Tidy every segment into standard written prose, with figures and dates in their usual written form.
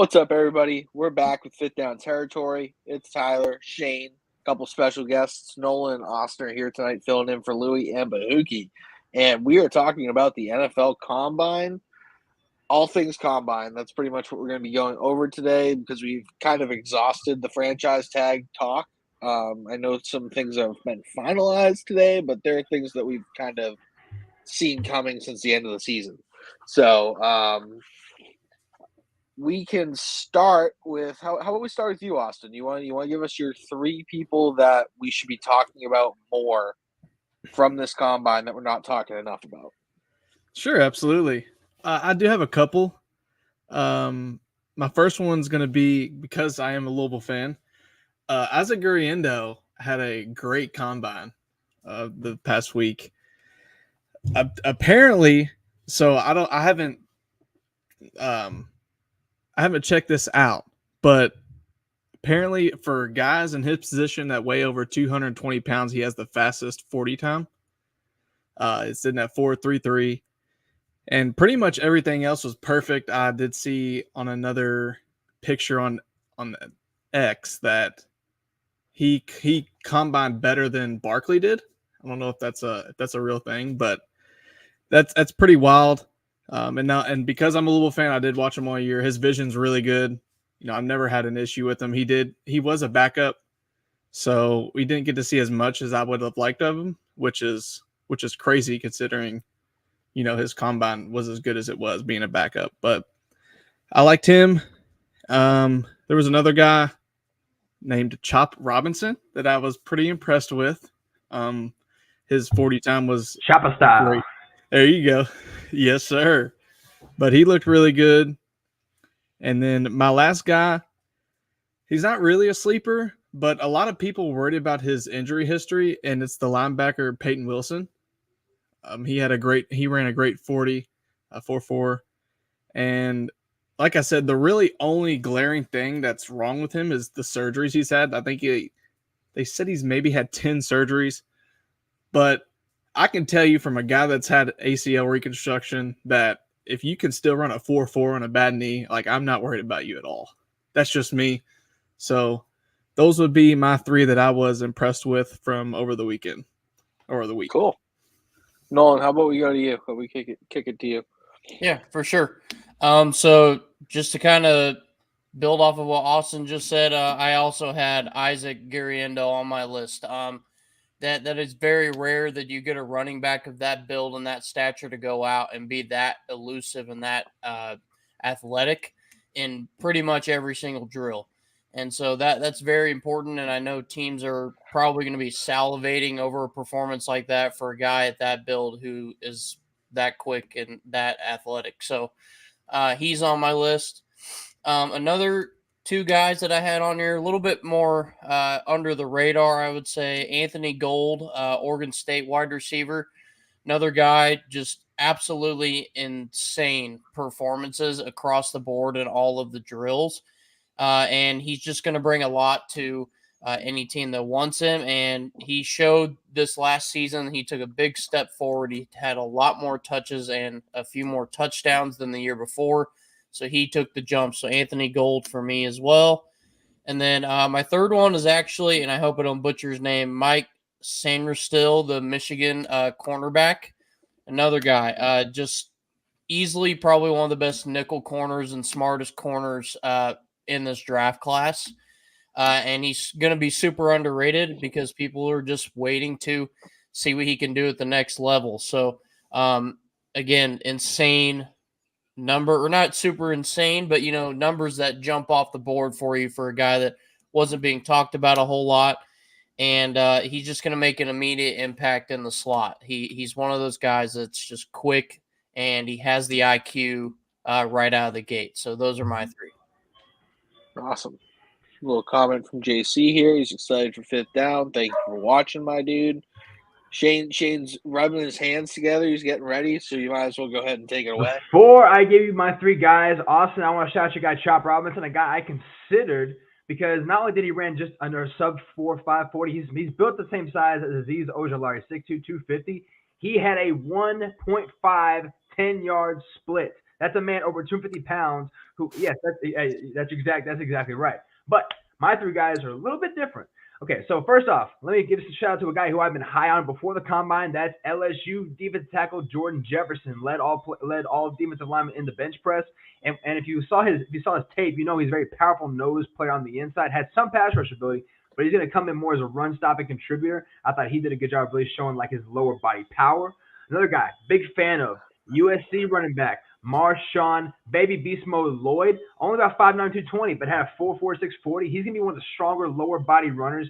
What's up, everybody? We're back with Fit Down Territory. It's Tyler, Shane, a couple special guests. Nolan and Austin are here tonight, filling in for Louie and Bahuki. And we are talking about the NFL Combine, all things Combine. That's pretty much what we're going to be going over today because we've kind of exhausted the franchise tag talk. I know some things have been finalized today, but there are things that we've kind of seen coming since the end of the season. So, we can start with how about we start with you, Austin? You want to give us your three people that we should be talking about more from this combine that we're not talking enough about? Sure, absolutely. I do have a couple. My first one's going to be because I am a Louisville fan. Isaac Guriendo had a great combine the past week. Apparently, so I haven't checked this out, but apparently for guys in his position that weigh over 220 pounds, he has the fastest 40 time. It's sitting at 4.33. And pretty much everything else was perfect. I did see on another picture on X that he combined better than Barkley did. I don't know if that's a real thing, but that's pretty wild. And because I'm a Louisville fan, I did watch him all year. His vision's really good. You know, I've never had an issue with him. He was a backup, so we didn't get to see as much as I would have liked of him, which is crazy considering, you know, his combine was as good as it was being a backup. But I liked him. There was another guy named Chop Robinson that I was pretty impressed with. His 40 time was Choppa style. great. There you go. Yes, sir. But he looked really good. And then my last guy, he's not really a sleeper, but a lot of people worried about his injury history, and it's the linebacker Peyton Wilson. He ran a great 40, 4.4. And like I said, the really only glaring thing that's wrong with him is the surgeries he's had. I think they said he's maybe had 10 surgeries, but I can tell you from a guy that's had ACL reconstruction that if you can still run a 4.4 on a bad knee, like, I'm not worried about you at all. That's just me. So those would be my three that I was impressed with from over the weekend or the week. Cool. Nolan, how about we go to you? How about we kick it to you? Yeah, for sure. So just to kind of build off of what Austin just said, I also had Isaac Guriendo on my list. That is very rare that you get a running back of that build and that stature to go out and be that elusive and that athletic in pretty much every single drill. And so that's very important, and I know teams are probably going to be salivating over a performance like that for a guy at that build who is that quick and that athletic. So he's on my list. Another two guys that I had on here, a little bit more under the radar, I would say. Anthony Gold, Oregon State wide receiver. Another guy, just absolutely insane performances across the board in all of the drills. And he's just going to bring a lot to any team that wants him. And he showed this last season he took a big step forward. He had a lot more touches and a few more touchdowns than the year before. So he took the jump. So Anthony Gold for me as well. And then my third one is actually, and I hope I don't butcher his name, Mike Sanderstill, the Michigan cornerback. Another guy, just easily probably one of the best nickel corners and smartest corners in this draft class. And he's going to be super underrated because people are just waiting to see what he can do at the next level. So, again, insane number, or not super insane, but, you know, numbers that jump off the board for you for a guy that wasn't being talked about a whole lot. And he's just going to make an immediate impact in the slot. He's one of those guys that's just quick, and he has the IQ right out of the gate. So those are my three. Awesome. A little comment from JC here. He's excited for Fifth Down. Thank you for watching, my dude. Shane's rubbing his hands together. He's getting ready, so you might as well go ahead and take it away. Before I give you my three guys, Austin, I want to shout out your guy Chop Robinson, a guy I considered because not only did he run just under sub 4.540, he's built the same size as Aziz Ojulari, 6'2", 250. He had a 1.5 10-yard split. That's a man over 250 pounds who, yes, that's exactly right. But my three guys are a little bit different. Okay, so first off, let me give a shout out to a guy who I've been high on before the combine. That's LSU defensive tackle Jordan Jefferson, led all defensive linemen in the bench press. And if you saw his tape, you know he's a very powerful nose player on the inside, has some pass rush ability, but he's going to come in more as a run stopping contributor. I thought he did a good job really showing like his lower body power. Another guy, big fan of USC running back Marshawn Baby Beast Mode Lloyd, only about 5'9", 220, but had a 4.46 40. He's gonna be one of the stronger lower body runners.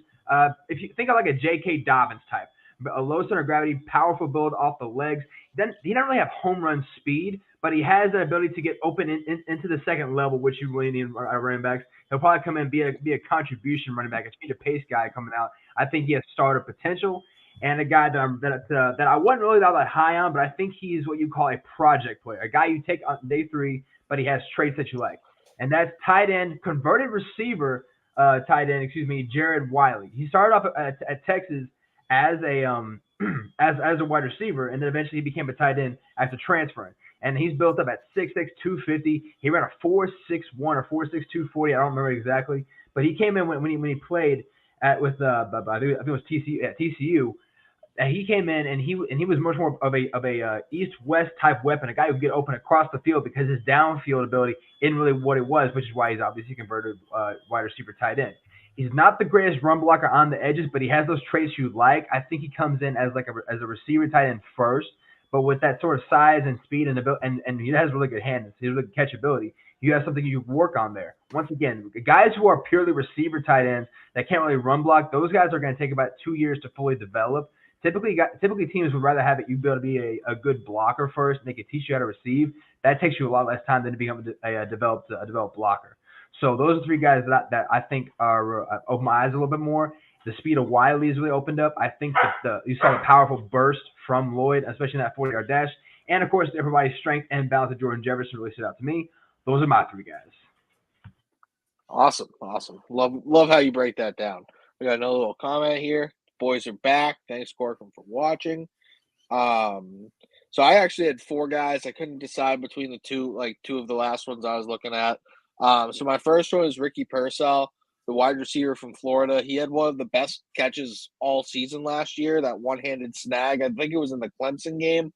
If you think of like a J.K. Dobbins type, a low center of gravity, powerful build off the legs. Then he doesn't really have home run speed, but he has the ability to get open into the second level, which you really need out of running backs. He'll probably come in and be a contribution running back, a speed of pace guy coming out. I think he has starter potential. And a guy that I wasn't really that high on, but I think he's what you call a project player, a guy you take on day 3, but he has traits that you like. And that's tight end, converted receiver, Jared Wiley. He started off at Texas as a as a wide receiver, and then eventually he became a tight end after transferring. And he's built up at 6'6", 250. He ran a 4.61 or 4.6, 240. I don't remember exactly, but he came in when he played I think it was TCU. At TCU, he came in and he was much more of a east-west type weapon, a guy who could get open across the field because his downfield ability isn't really what it was, which is why he's obviously converted wide receiver tight end. He's not the greatest run blocker on the edges, but he has those traits you like. I think he comes in as a receiver tight end first, but with that sort of size and speed and he has really good hands, he has really good catchability. You have something you work on there. Once again, guys who are purely receiver tight ends that can't really run block, those guys are going to take about 2 years to fully develop. Typically teams would rather have you be able to be a good blocker first, and they can teach you how to receive. That takes you a lot less time than to become a developed blocker. So those are 3 guys that I think are open my eyes a little bit more. The speed of Wiley is really opened up. I think that you saw the powerful burst from Lloyd, especially in that 40-yard dash. And, of course, everybody's strength and balance of Jordan Jefferson really stood out to me. Those are my 3 guys. Awesome. Love how you break that down. We got another little comment here. Boys are back. Thanks, Corcoran, for watching. So I actually had 4 guys. I couldn't decide between the two of the last ones I was looking at. So my first one is Ricky Purcell, the wide receiver from Florida. He had one of the best catches all season last year, that one-handed snag. I think it was in the Clemson game.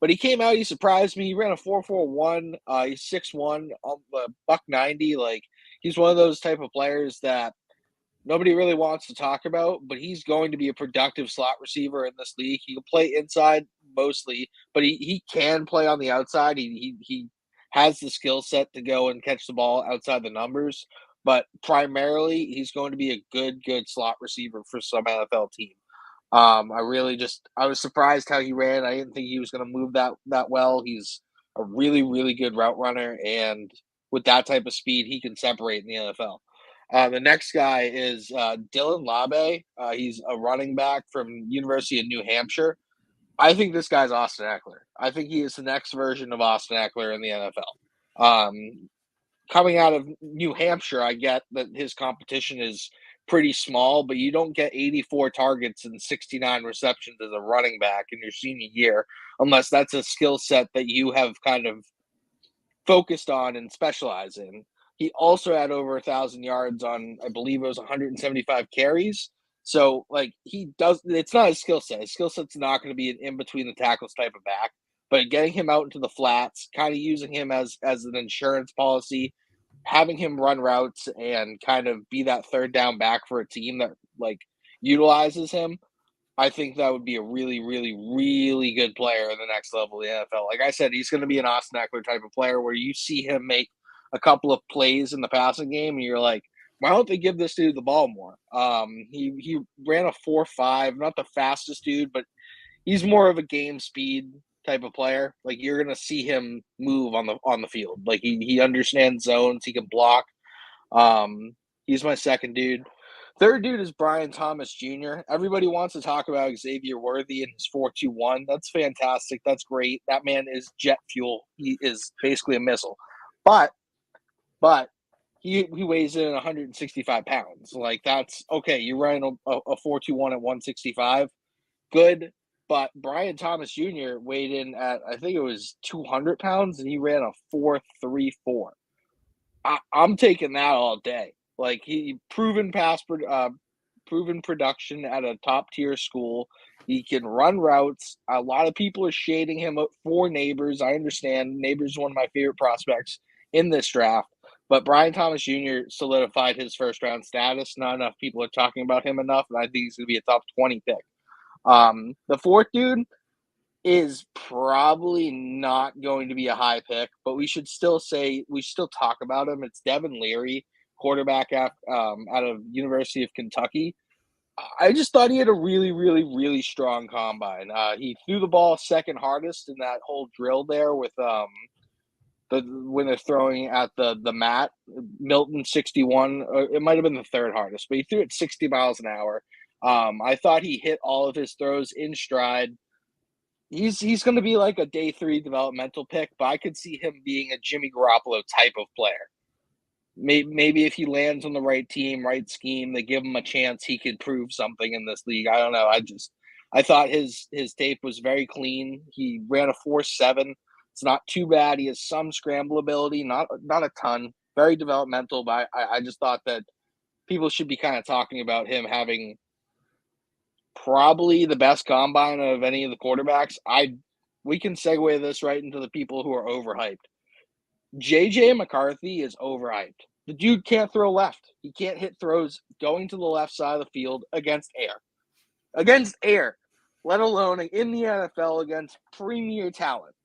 But he came out, he surprised me. He ran a 4.41. He's 6'1", $190. Like, he's one of those type of players that nobody really wants to talk about, but he's going to be a productive slot receiver in this league. He can play inside mostly, but he can play on the outside. He has the skill set to go and catch the ball outside the numbers, but primarily he's going to be a good slot receiver for some NFL team. I was surprised how he ran. I didn't think he was going to move that well. He's a really, really good route runner, and with that type of speed, he can separate in the NFL. The next guy is Dylan Labe. He's a running back from University of New Hampshire. I think this guy's Austin Eckler. I think he is the next version of Austin Eckler in the NFL. Coming out of New Hampshire, I get that his competition is pretty small, but you don't get 84 targets and 69 receptions as a running back in your senior year unless that's a skill set that you have kind of focused on and specialize in. He also had over 1,000 yards on, I believe it was 175 carries. So, it's not his skill set. His skill set's not going to be an in-between the tackles type of back, but getting him out into the flats, kind of using him as an insurance policy, having him run routes and kind of be that third down back for a team that utilizes him, I think that would be a really, really, really good player in the next level of the NFL. Like I said, he's going to be an Austin Eckler type of player where you see him make a couple of plays in the passing game and you're like, why don't they give this dude the ball more? He ran a 4.5, not the fastest dude, but he's more of a game speed type of player. Like, you're gonna see him move on the field. Like, he understands zones. He can block. He's my second dude. Third dude is Brian Thomas Jr. Everybody wants to talk about Xavier Worthy and his 4.21. That's fantastic. That's great. That man is jet fuel. He is basically a missile. But he weighs in at 165 pounds. Like, that's okay. You're running a 4.21 at 165. Good. but Brian Thomas Jr. weighed in at, I think it was 200 pounds, and he ran a 4.34. I'm taking that all day. Like, he proven production at a top tier school. He can run routes. A lot of people are shading him for Neighbors. I understand Neighbors is one of my favorite prospects in this draft. But Brian Thomas Jr. solidified his first round status. Not enough people are talking about him enough, and I think he's going to be a top 20 pick. The fourth dude is probably not going to be a high pick, but we should still talk about him. It's Devin Leary, quarterback out of University of Kentucky. I just thought he had a really, really, really strong combine. He threw the ball second hardest in that whole drill there with when they're throwing at the mat. Milton 61, it might have been the third hardest, but he threw it 60 miles an hour. I thought he hit all of his throws in stride. He's going to be like a day 3 developmental pick, but I could see him being a Jimmy Garoppolo type of player. Maybe if he lands on the right team, right scheme, they give him a chance, he could prove something in this league. I don't know. I thought his tape was very clean. He ran a 4.7. It's not too bad. He has some scramble ability, not a ton. Very developmental, but I just thought that people should be kind of talking about him having probably the best combine of any of the quarterbacks. We can segue this right into the people who are overhyped. JJ McCarthy is overhyped. The dude can't throw left. He can't hit throws going to the left side of the field against air, let alone in the NFL against premier talent.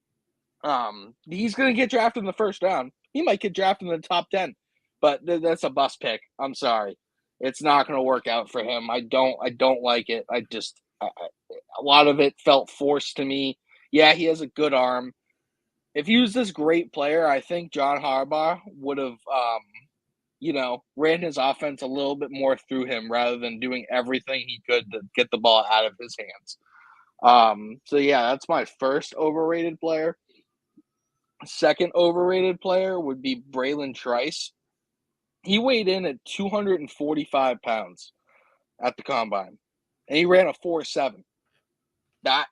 He's going to get drafted in the first round. He might get drafted in the top 10, but that's a bust pick. I'm sorry. It's not going to work out for him. I don't like it. A lot of it felt forced to me. Yeah, he has a good arm. If he was this great player, I think John Harbaugh would have, ran his offense a little bit more through him rather than doing everything he could to get the ball out of his hands. So yeah, that's my first overrated player. Second overrated player would be Braylon Trice. He weighed in at 245 pounds at the combine, and he ran a 4.7. That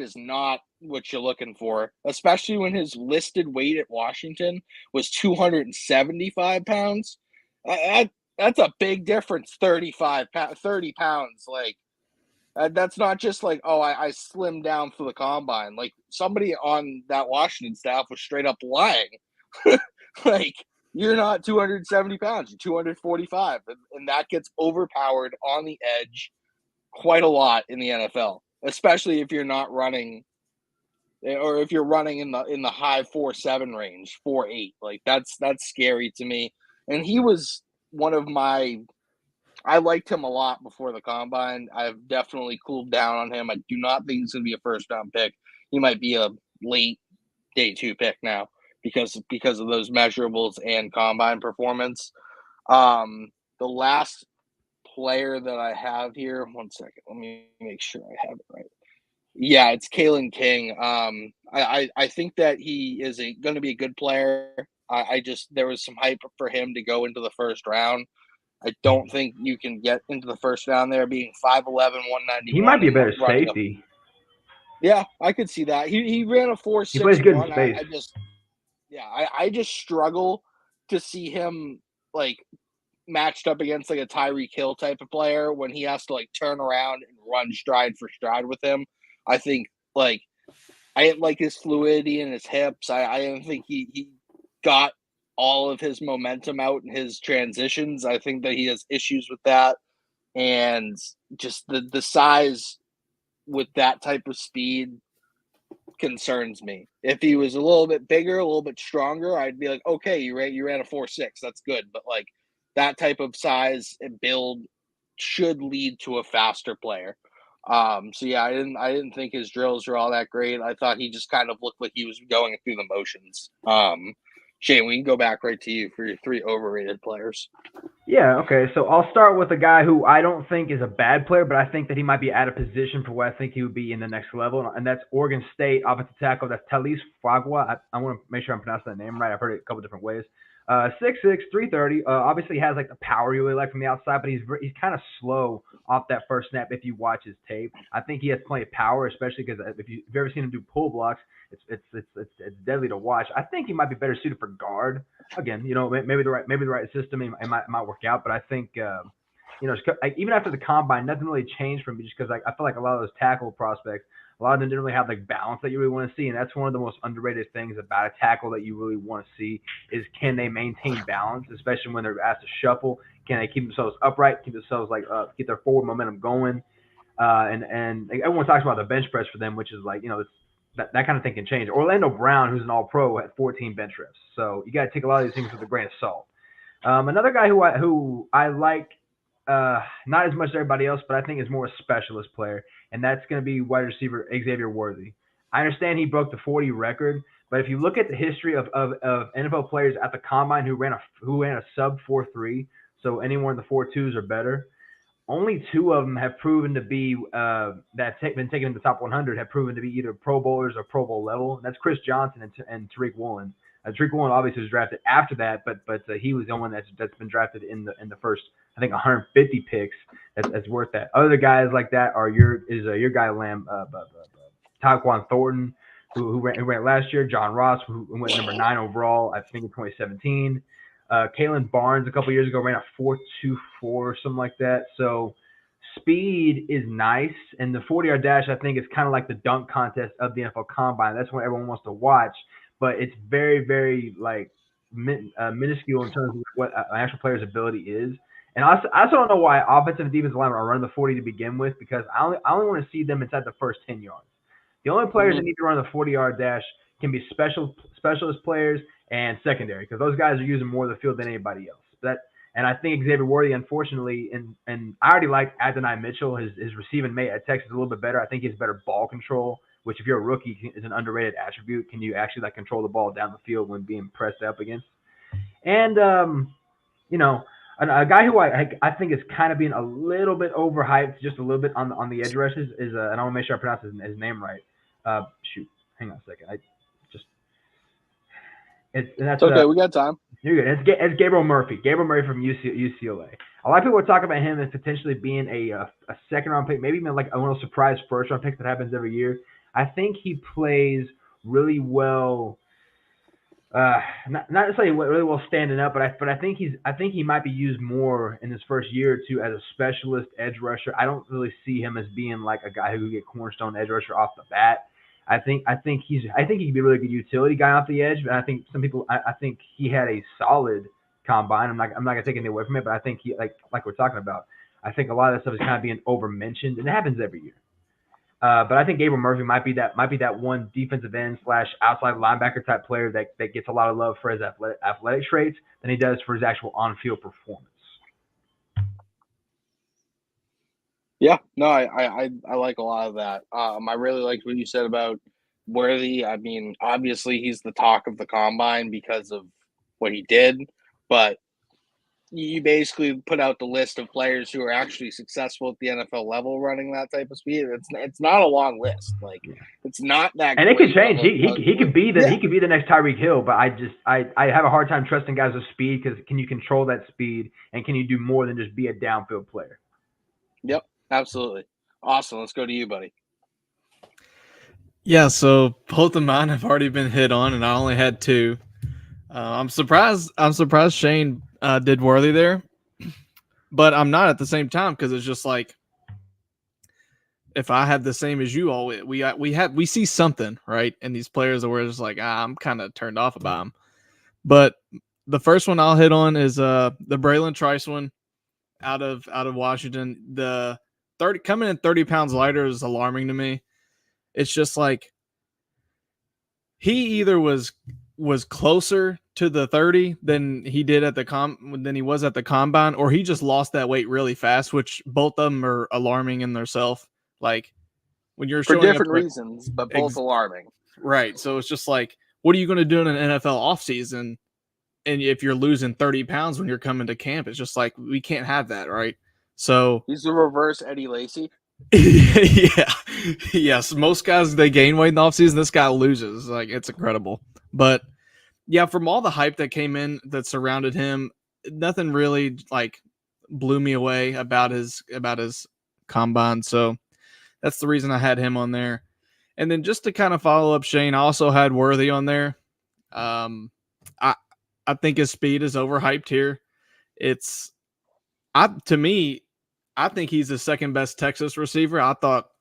is not what you're looking for, especially when his listed weight at Washington was 275 pounds. That's a big difference, 30 pounds. Like, that's not just like, oh, I slimmed down for the combine. Like, somebody on that Washington staff was straight up lying. Like, you're not 270 pounds, you're 245. And that gets overpowered on the edge quite a lot in the NFL, especially if you're not running, or if you're running in the high 4.7 range, 4.8. Like, that's scary to me. And he was one of I liked him a lot before the combine. I've definitely cooled down on him. I do not think he's going to be a first-round pick. He might be a late day 2 pick now because of those measurables and combine performance. The last player that I have here, one second, let me make sure I have it right. Yeah, it's Kalen King. I think that he is going to be a good player. There was some hype for him to go into the first round. I don't think you can get into the first round there being 5'11", 191. He might be a better safety. Yeah, I could see that. He ran a 4.61. He plays good in space. I just struggle to see him like matched up against like a Tyreek Hill type of player when he has to like turn around and run stride for stride with him. I think like I didn't like his fluidity in his hips. I didn't think he got all of his momentum out in his transitions. I think that he has issues with that, and just the size with that type of speed concerns me. If he was a little bit bigger, a little bit stronger, I'd be like, okay, you ran a 4.6, that's good. But like that type of size and build should lead to a faster player. So yeah, I didn't think his drills were all that great. I thought he just kind of looked like he was going through the motions. Shane, we can go back right to you for your 3 overrated players. Yeah, okay. So I'll start with a guy who I don't think is a bad player, but I think that he might be out of position for what I think he would be in the next level, and that's Oregon State offensive tackle. That's Talise Fagua. I want to make sure I'm pronouncing that name right. I've heard it a couple different ways. 6'6", 330. Obviously has like the power you really like from the outside, but he's kind of slow off that first snap if you watch his tape. I think he has plenty of power, especially because if you've ever seen him do pull blocks, it's deadly to watch. I think he might be better suited for guard. Again, maybe the right system it might work out, but I think even after the combine, nothing really changed for me just because I feel like a lot of those tackle prospects, a lot of them didn't really have like balance that you really want to see, and that's one of the most underrated things about a tackle that you really want to see is can they maintain balance, especially when they're asked to shuffle. Can they keep themselves upright, keep themselves keep their forward momentum going, and everyone talks about the bench press for them, which is like that kind of thing can change. Orlando Brown, who's an All-Pro, had 14 bench reps, so you got to take a lot of these things with a grain of salt. Another guy who I like. Not as much as everybody else, but I think is more a specialist player, and that's going to be wide receiver Xavier Worthy. I understand he broke the 40 record, but if you look at the history of NFL players at the combine who ran a sub 4.3, so anywhere in the 4.2s or better, only 2 of them have proven to be been taken in the top 100 have proven to be either Pro Bowlers or Pro Bowl level. And that's Chris Johnson and Tariq Woolen. Tariq Woolen obviously was drafted after that, but he was the one that's been drafted in the first, I think, 150 picks. That's worth that. Other guys like that are your guy Lamb, Tyquan Thornton, who ran last year. John Ross, who went number 9 overall, I think in 2017. Kalen Barnes a couple years ago ran a 4.24, something like that. So speed is nice, and the 40-yard dash I think is kind of like the dunk contest of the NFL Combine. That's what everyone wants to watch. But it's very, very minuscule in terms of what an actual player's ability is. And I also don't know why offensive and defensive linemen are running the 40 to begin with, because I only want to see them inside the first 10 yards. The only players that need to run the 40-yard dash can be specialist players and secondary, because those guys are using more of the field than anybody else. And I think Xavier Worthy, unfortunately, and I already like Adonai Mitchell, his receiving mate at Texas is a little bit better. I think he has better ball control, which if you're a rookie is an underrated attribute. Can you actually control the ball down the field when being pressed up against? And a guy who I think is kind of being a little bit overhyped, just a little bit on the edge rushes is and I want to make sure I pronounce his name right. Hang on a second. It's okay. We got time. You're good. It's Gabriel Murphy. Gabriel Murphy from UCLA. A lot of people are talking about him as potentially being a second-round pick, maybe even like one of those surprise first-round picks that happens every year. I think he plays really well. Not necessarily really well standing up, but I think he might be used more in his first year or two as a specialist edge rusher. I don't really see him as being like a guy who could get cornerstone edge rusher off the bat. I think he could be a really good utility guy off the edge, but I think I think he had a solid combine. I'm not gonna take anything away from it, but I think he like we're talking about. I think a lot of that stuff is kind of being over mentioned, and it happens every year. But I think Gabriel Murphy might be that one defensive end / outside linebacker type player that gets a lot of love for his athletic traits than he does for his actual on-field performance. Yeah, no, I like a lot of that. I really liked what you said about Worthy. I mean, obviously he's the talk of the combine because of what he did, but you basically put out the list of players who are actually successful at the NFL level running that type of speed. It's not a long list. Like it's not that. And it could change. He could be the next Tyreek Hill, but I have a hard time trusting guys with speed because can you control that speed and can you do more than just be a downfield player? Yep, absolutely. Awesome. Let's go to you, buddy. Yeah, so both of mine have already been hit on, and I only had 2. I'm surprised Shane did Worthy there, but I'm not at the same time because it's just like if I have the same as you all, we see something right in these players that we're just like I'm kind of turned off about them. But the first one I'll hit on is the Braylon Trice one out of Washington. The coming in 30 pounds lighter is alarming to me. It's just like he either was closer to the 30 than he did at than he was at the combine, or he just lost that weight really fast, which both of them are alarming in themselves. Like when you're for different reasons, but both alarming. Right. So it's just like, what are you going to do in an NFL offseason? And if you're losing 30 pounds when you're coming to camp, it's just like, we can't have that. Right. So he's the reverse Eddie Lacy. Yeah. Yes. Most guys, they gain weight in the offseason. This guy loses. Like, it's incredible. But yeah, from all the hype that came in that surrounded him, nothing really like blew me away about his combine. So that's the reason I had him on there. And then just to kind of follow up Shane, I also had Worthy on there. I I think his speed is overhyped here. To me, I think he's the second best Texas receiver. I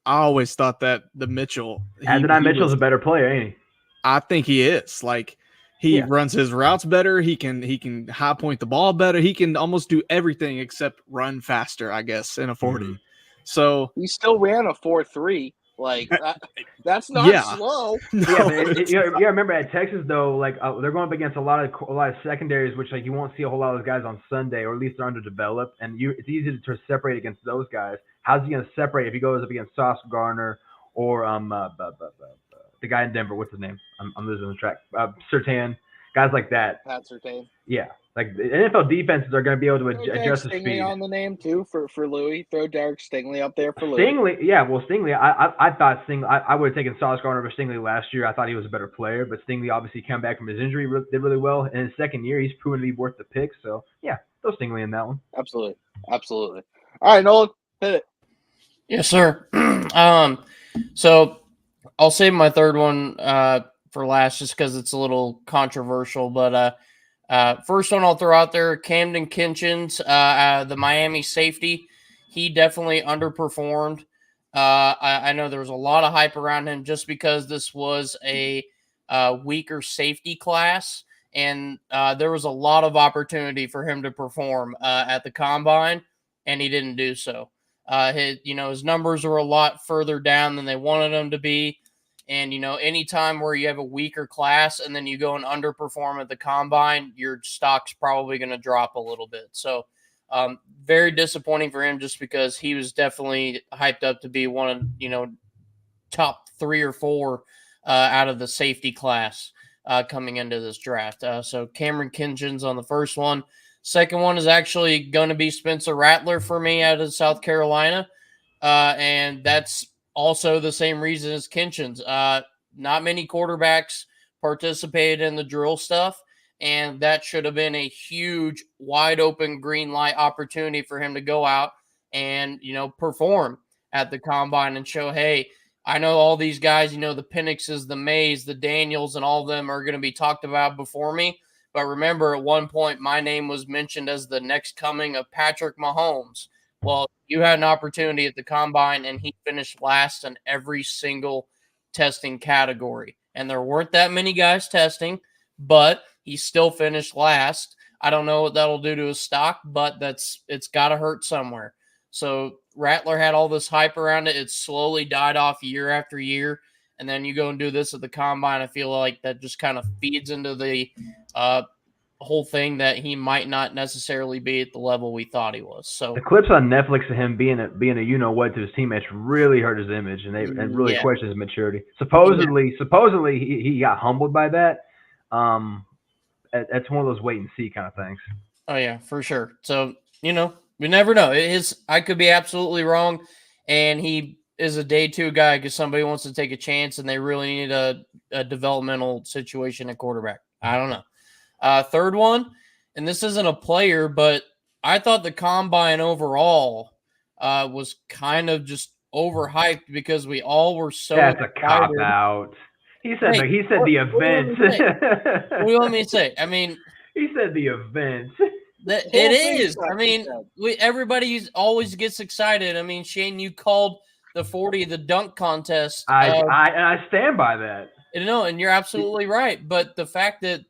always thought that the Mitchell. Mitchell's a better player, ain't he? I think he is. Like he runs his routes better. He can high point the ball better. He can almost do everything except run faster, I guess, in a 40. Mm-hmm. So he still ran a 4.3. Like that's not slow. No. Yeah, but remember at Texas though, like they're going up against a lot of secondaries, which like you won't see a whole lot of those guys on Sunday, or at least they're underdeveloped, and it's easy to separate against those guys. How's he going to separate if he goes up against Sauce Gardner or the guy in Denver? What's his name? I'm losing the track. Surtain, guys like that. Pat Surtain. Yeah. Like the NFL defenses are going to be able to adjust the speed. On the name too for Louis. Throw Derek Stingley up there for Louis. Stingley. I thought Stingley. I would have taken Sauce Gardner over Stingley last year. I thought he was a better player, but Stingley obviously came back from his injury, did really well. In his second year, he's proven to be worth the pick. So yeah, throw Stingley in that one. Absolutely. All right, Nolan, hit it. Yes, sir. So I'll save my third one for last, just because it's a little controversial, but. First one I'll throw out there, Camden Kinchens, the Miami safety. He definitely underperformed. I know there was a lot of hype around him just because this was a weaker safety class, and there was a lot of opportunity for him to perform at the combine, and he didn't do so. His numbers were a lot further down than they wanted them to be. And, any time where you have a weaker class and then you go and underperform at the combine, your stock's probably going to drop a little bit. So very disappointing for him just because he was definitely hyped up to be one of, top 3 or 4 out of the safety class coming into this draft. So Cameron Kinchens on the first one. Second one is actually going to be Spencer Rattler for me out of South Carolina. And that's also the same reason as Kinchens. Not many quarterbacks participated in the drill stuff, and that should have been a huge, wide open green light opportunity for him to go out and, perform at the combine and show, hey, I know all these guys, the Penixes, the Mays, the Daniels, and all of them are going to be talked about before me. But remember, at one point, my name was mentioned as the next coming of Patrick Mahomes. Well, you had an opportunity at the combine, and he finished last in every single testing category. And there weren't that many guys testing, but he still finished last. I don't know what that'll do to his stock, but it's got to hurt somewhere. So Rattler had all this hype around it. It slowly died off year after year. And then you go and do this at the combine. I feel like that just kind of feeds into the whole thing that he might not necessarily be at the level we thought he was. So the clips on Netflix of him being a what to his teammates really hurt his image and really questioned his maturity. Supposedly he got humbled by that. That's one of those wait and see kind of things. Oh yeah, for sure. So we never know. I could be absolutely wrong, and he is a day 2 guy because somebody wants to take a chance and they really need a developmental situation at quarterback. I don't know. Third one, and this isn't a player, but I thought the combine overall was kind of just overhyped because we all were so excited. That's a cop out. He said the event. What do you want me to say? I mean, he said the event. It is. I mean, everybody always gets excited. I mean, Shane, you called the 40 the dunk contest. I stand by that. No, and you're absolutely right. But the fact that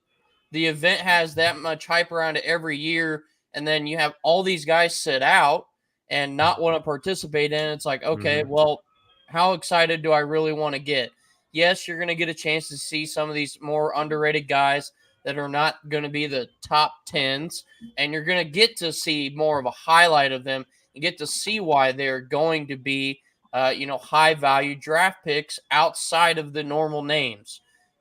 the event has that much hype around it every year, and then you have all these guys sit out and not want to participate in it, it's like, okay, well, how excited do I really want to get? Yes, you're going to get a chance to see some of these more underrated guys that are not going to be the top 10s, and you're going to get to see more of a highlight of them and get to see why they're going to be, high-value draft picks outside of the normal names.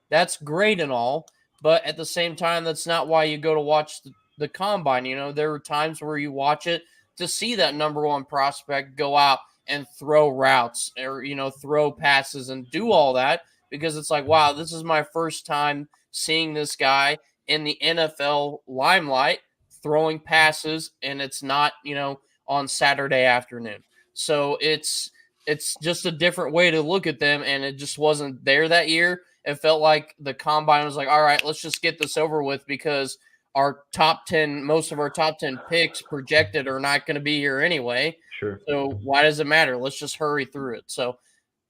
That's great and all, but at the same time, that's not why you go to watch the combine. There are times where you watch it to see that number 1 prospect go out and throw routes or, throw passes and do all that because it's like, wow, this is my first time seeing this guy in the NFL limelight throwing passes, and it's not, on Saturday afternoon. So it's just a different way to look at them, and it just wasn't there that year. It felt like the combine was like, all right, let's just get this over with because most of our top 10 picks projected are not going to be here anyway. Sure. So why does it matter? Let's just hurry through it. So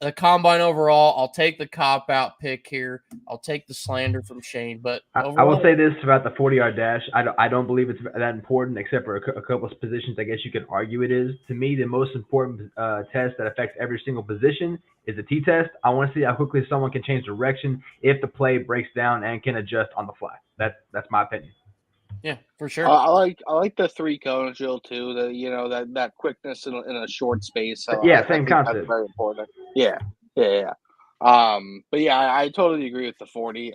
the combine overall, I'll take the cop-out pick here. I'll take the slander from Shane. But overall, I will say this about the 40-yard dash. I don't believe it's that important, except for a couple of positions. I guess you could argue it is. To me, the most important test that affects every single position is the T-test. I want to see how quickly someone can change direction if the play breaks down and can adjust on the fly. That's my opinion. Yeah, for sure. I like the 3-cone drill too. That quickness in a short space. So Yeah, I same think concept. That's very important. Yeah. But yeah, I totally agree with the 40.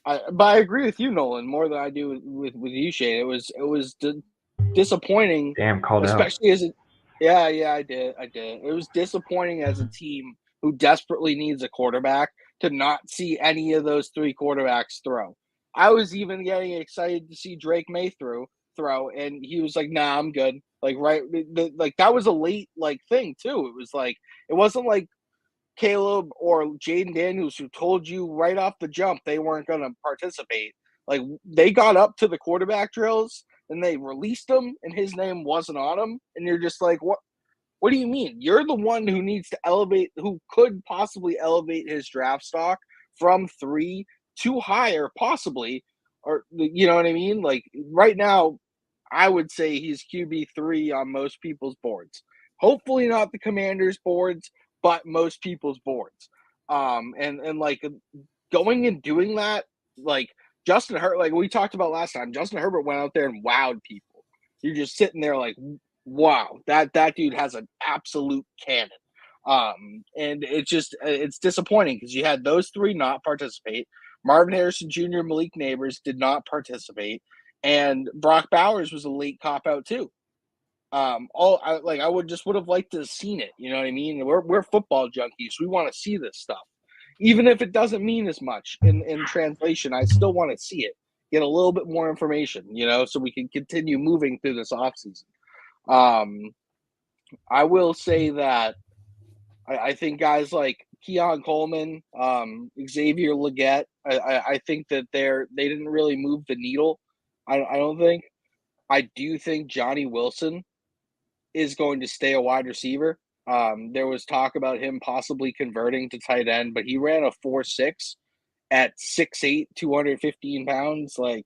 But I agree with you, Nolan, more than I do with you, Shane. It was disappointing. Damn, called especially out. I did. It was disappointing as a team who desperately needs a quarterback to not see any of those 3 quarterbacks throw. I was even getting excited to see Drake May throw, and he was like, "Nah, I'm good." Like, right, that was a late thing too. It was like it wasn't like Caleb or Jaden Daniels who told you right off the jump they weren't going to participate. Like, they got up to the quarterback drills and they released him, and his name wasn't on them, and you're just like, what? What do you mean? You're the one who needs to who could possibly elevate his draft stock from 3 to higher, possibly, or you know what I mean? Like right now, I would say he's QB3 on most people's boards. Hopefully not the Commanders' boards, but most people's boards. And like going and doing that, like Justin Herbert, like we talked about last time, Justin Herbert went out there and wowed people. You're just sitting there like, wow, that dude has an absolute cannon. And it's disappointing because you had those 3 not participate. Marvin Harrison Jr., Malik Neighbors did not participate, and Brock Bowers was a late cop out too. I would have liked to have seen it. You know what I mean? We're football junkies. We want to see this stuff, even if it doesn't mean as much in translation. I still want to see it, get a little bit more information, so we can continue moving through this offseason. I will say that I think guys like Keon Coleman, Xavier Legette, I think that they didn't really move the needle. I don't think. I do think Johnny Wilson is going to stay a wide receiver. There was talk about him possibly converting to tight end, but he ran a 4.6 at 6'8", 215 pounds. Like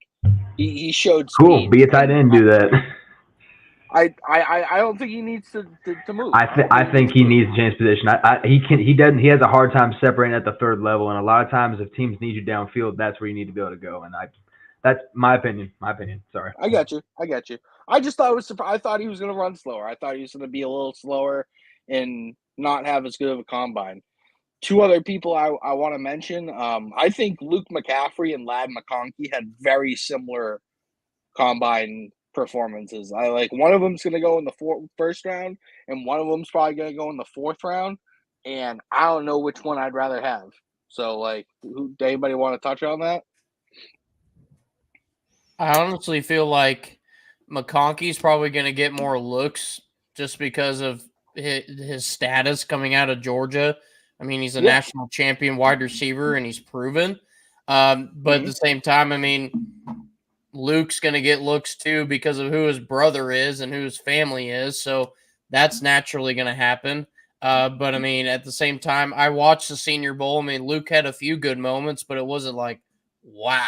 he showed speed. Cool. Be a tight end. Do that. I don't think he needs to move. I think he needs to change position. He has a hard time separating at the 3rd level, and a lot of times if teams need you downfield, that's where you need to be able to go. And that's my opinion. Sorry. I got you. I just thought it was surprised. I thought he was going to run slower. I thought he was going to be a little slower and not have as good of a combine. 2 other people I want to mention. I think Luke McCaffrey and Ladd McConkey had very similar combine performances. I like one of them's going to go in the first round, and one of them's probably going to go in the 4th round. And I don't know which one I'd rather have. So, like, does anybody want to touch on that? I honestly feel like McConkey's probably going to get more looks just because of his status coming out of Georgia. I mean, he's a national champion wide receiver, and he's proven. But at the same time, I mean, Luke's going to get looks too because of who his brother is and who his family is. So that's naturally going to happen. But, I mean, at the same time, I watched the Senior Bowl. I mean, Luke had a few good moments, but it wasn't like, wow,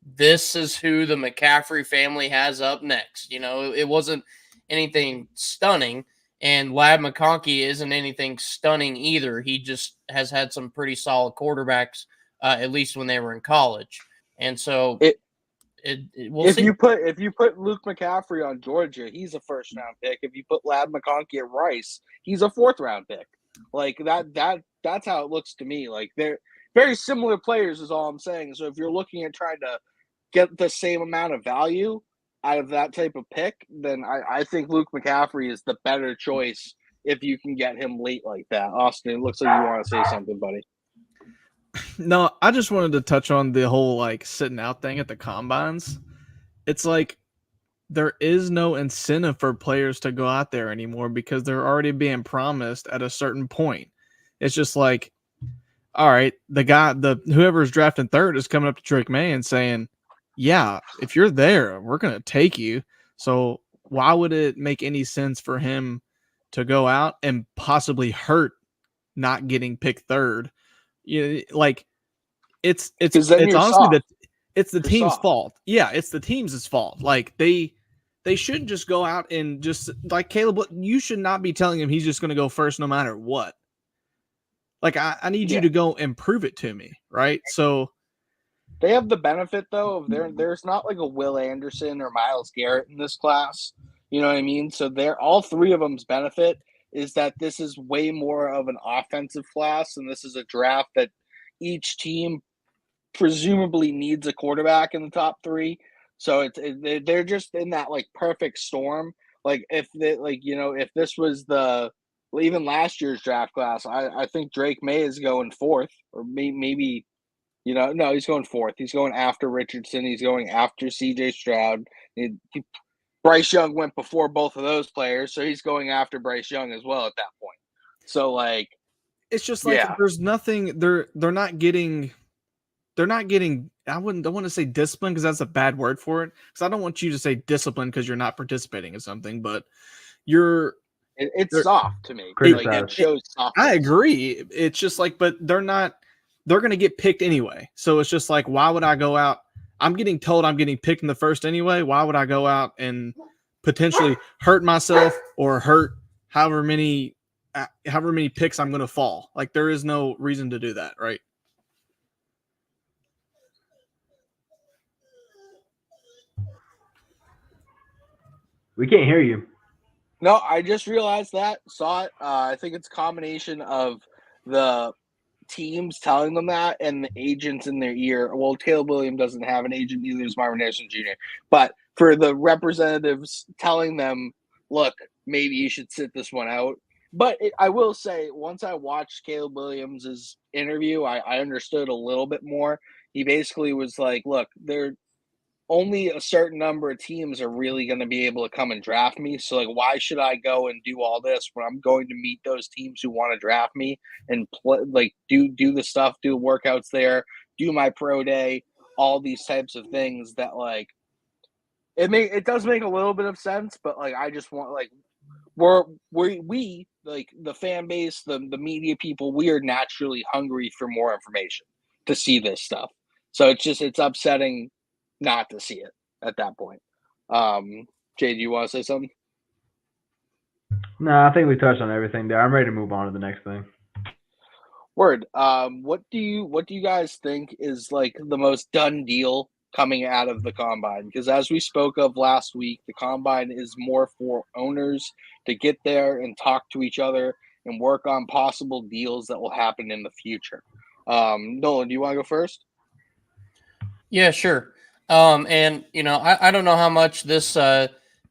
this is who the McCaffrey family has up next. It wasn't anything stunning. And Ladd McConkey isn't anything stunning either. He just has had some pretty solid quarterbacks, at least when they were in college. And so if you put Luke McCaffrey on Georgia, he's a 1st round pick. If you put Ladd McConkey at Rice, he's a 4th round pick. Like that's how it looks to me. Like they're very similar players is all I'm saying. So if you're looking at trying to get the same amount of value out of that type of pick, then I think Luke McCaffrey is the better choice if you can get him late like that. Austin, it looks like you want to say something, buddy. No, I just wanted to touch on the whole like sitting out thing at the combines. It's like there is no incentive for players to go out there anymore because they're already being promised at a certain point. It's just like, all right, whoever's drafting third is coming up to Drake May and saying, yeah, if you're there, we're going to take you. So why would it make any sense for him to go out and possibly hurt not getting picked third? Like it's honestly it's the team's fault. Yeah, it's the team's fault. Like they shouldn't just go out and just like Caleb. You should not be telling him he's just going to go first no matter what. Like I need you to go and prove it to me, right? So they have the benefit though of there's not like a Will Anderson or Myles Garrett in this class. You know what I mean? So all three of them's benefit is that this is way more of an offensive class, and this is a draft that each team presumably needs a quarterback in the top three. So they're just in that like perfect storm. Like if this was even last year's draft class, I think Drake May is going fourth, or maybe no, he's going fourth. He's going after Richardson. He's going after C.J. Stroud. Bryce Young went before both of those players, so he's going after Bryce Young as well at that point. So like, it's just like there's nothing. They're not getting. I don't want to say discipline because that's a bad word for it. Because I don't want you to say discipline because you're not participating in something, but it's soft to me. It shows soft. I agree. It's just like, but they're going to get picked anyway. So it's just like, why would I go out? I'm getting told I'm getting picked in the first anyway. Why would I go out and potentially hurt myself or hurt however many picks I'm going to fall? Like there is no reason to do that, right? We can't hear you. No, I just realized that. Saw it. I think it's a combination of the teams telling them that and the agents in their ear. Well, Caleb Williams doesn't have an agent, neither does Marvin Harrison Jr. But for the representatives telling them, look, maybe you should sit this one out. But I will say, once I watched Caleb Williams' interview, I understood a little bit more. He basically was like, look, only a certain number of teams are really going to be able to come and draft me. So like, why should I go and do all this when I'm going to meet those teams who want to draft me and play, like do the stuff, do workouts there, do my pro day, all these types of things that like, it does make a little bit of sense, but like, I just want like, we like the fan base, the media people, we are naturally hungry for more information to see this stuff. So it's upsetting not to see it at that point. Jay, do you want to say something? No, I think we touched on everything there. I'm ready to move on to the next thing. Word. What do you guys think is like the most done deal coming out of the combine? Because as we spoke of last week, the combine is more for owners to get there and talk to each other and work on possible deals that will happen in the future. Nolan, do you want to go first? Yeah, sure. And I don't know how much this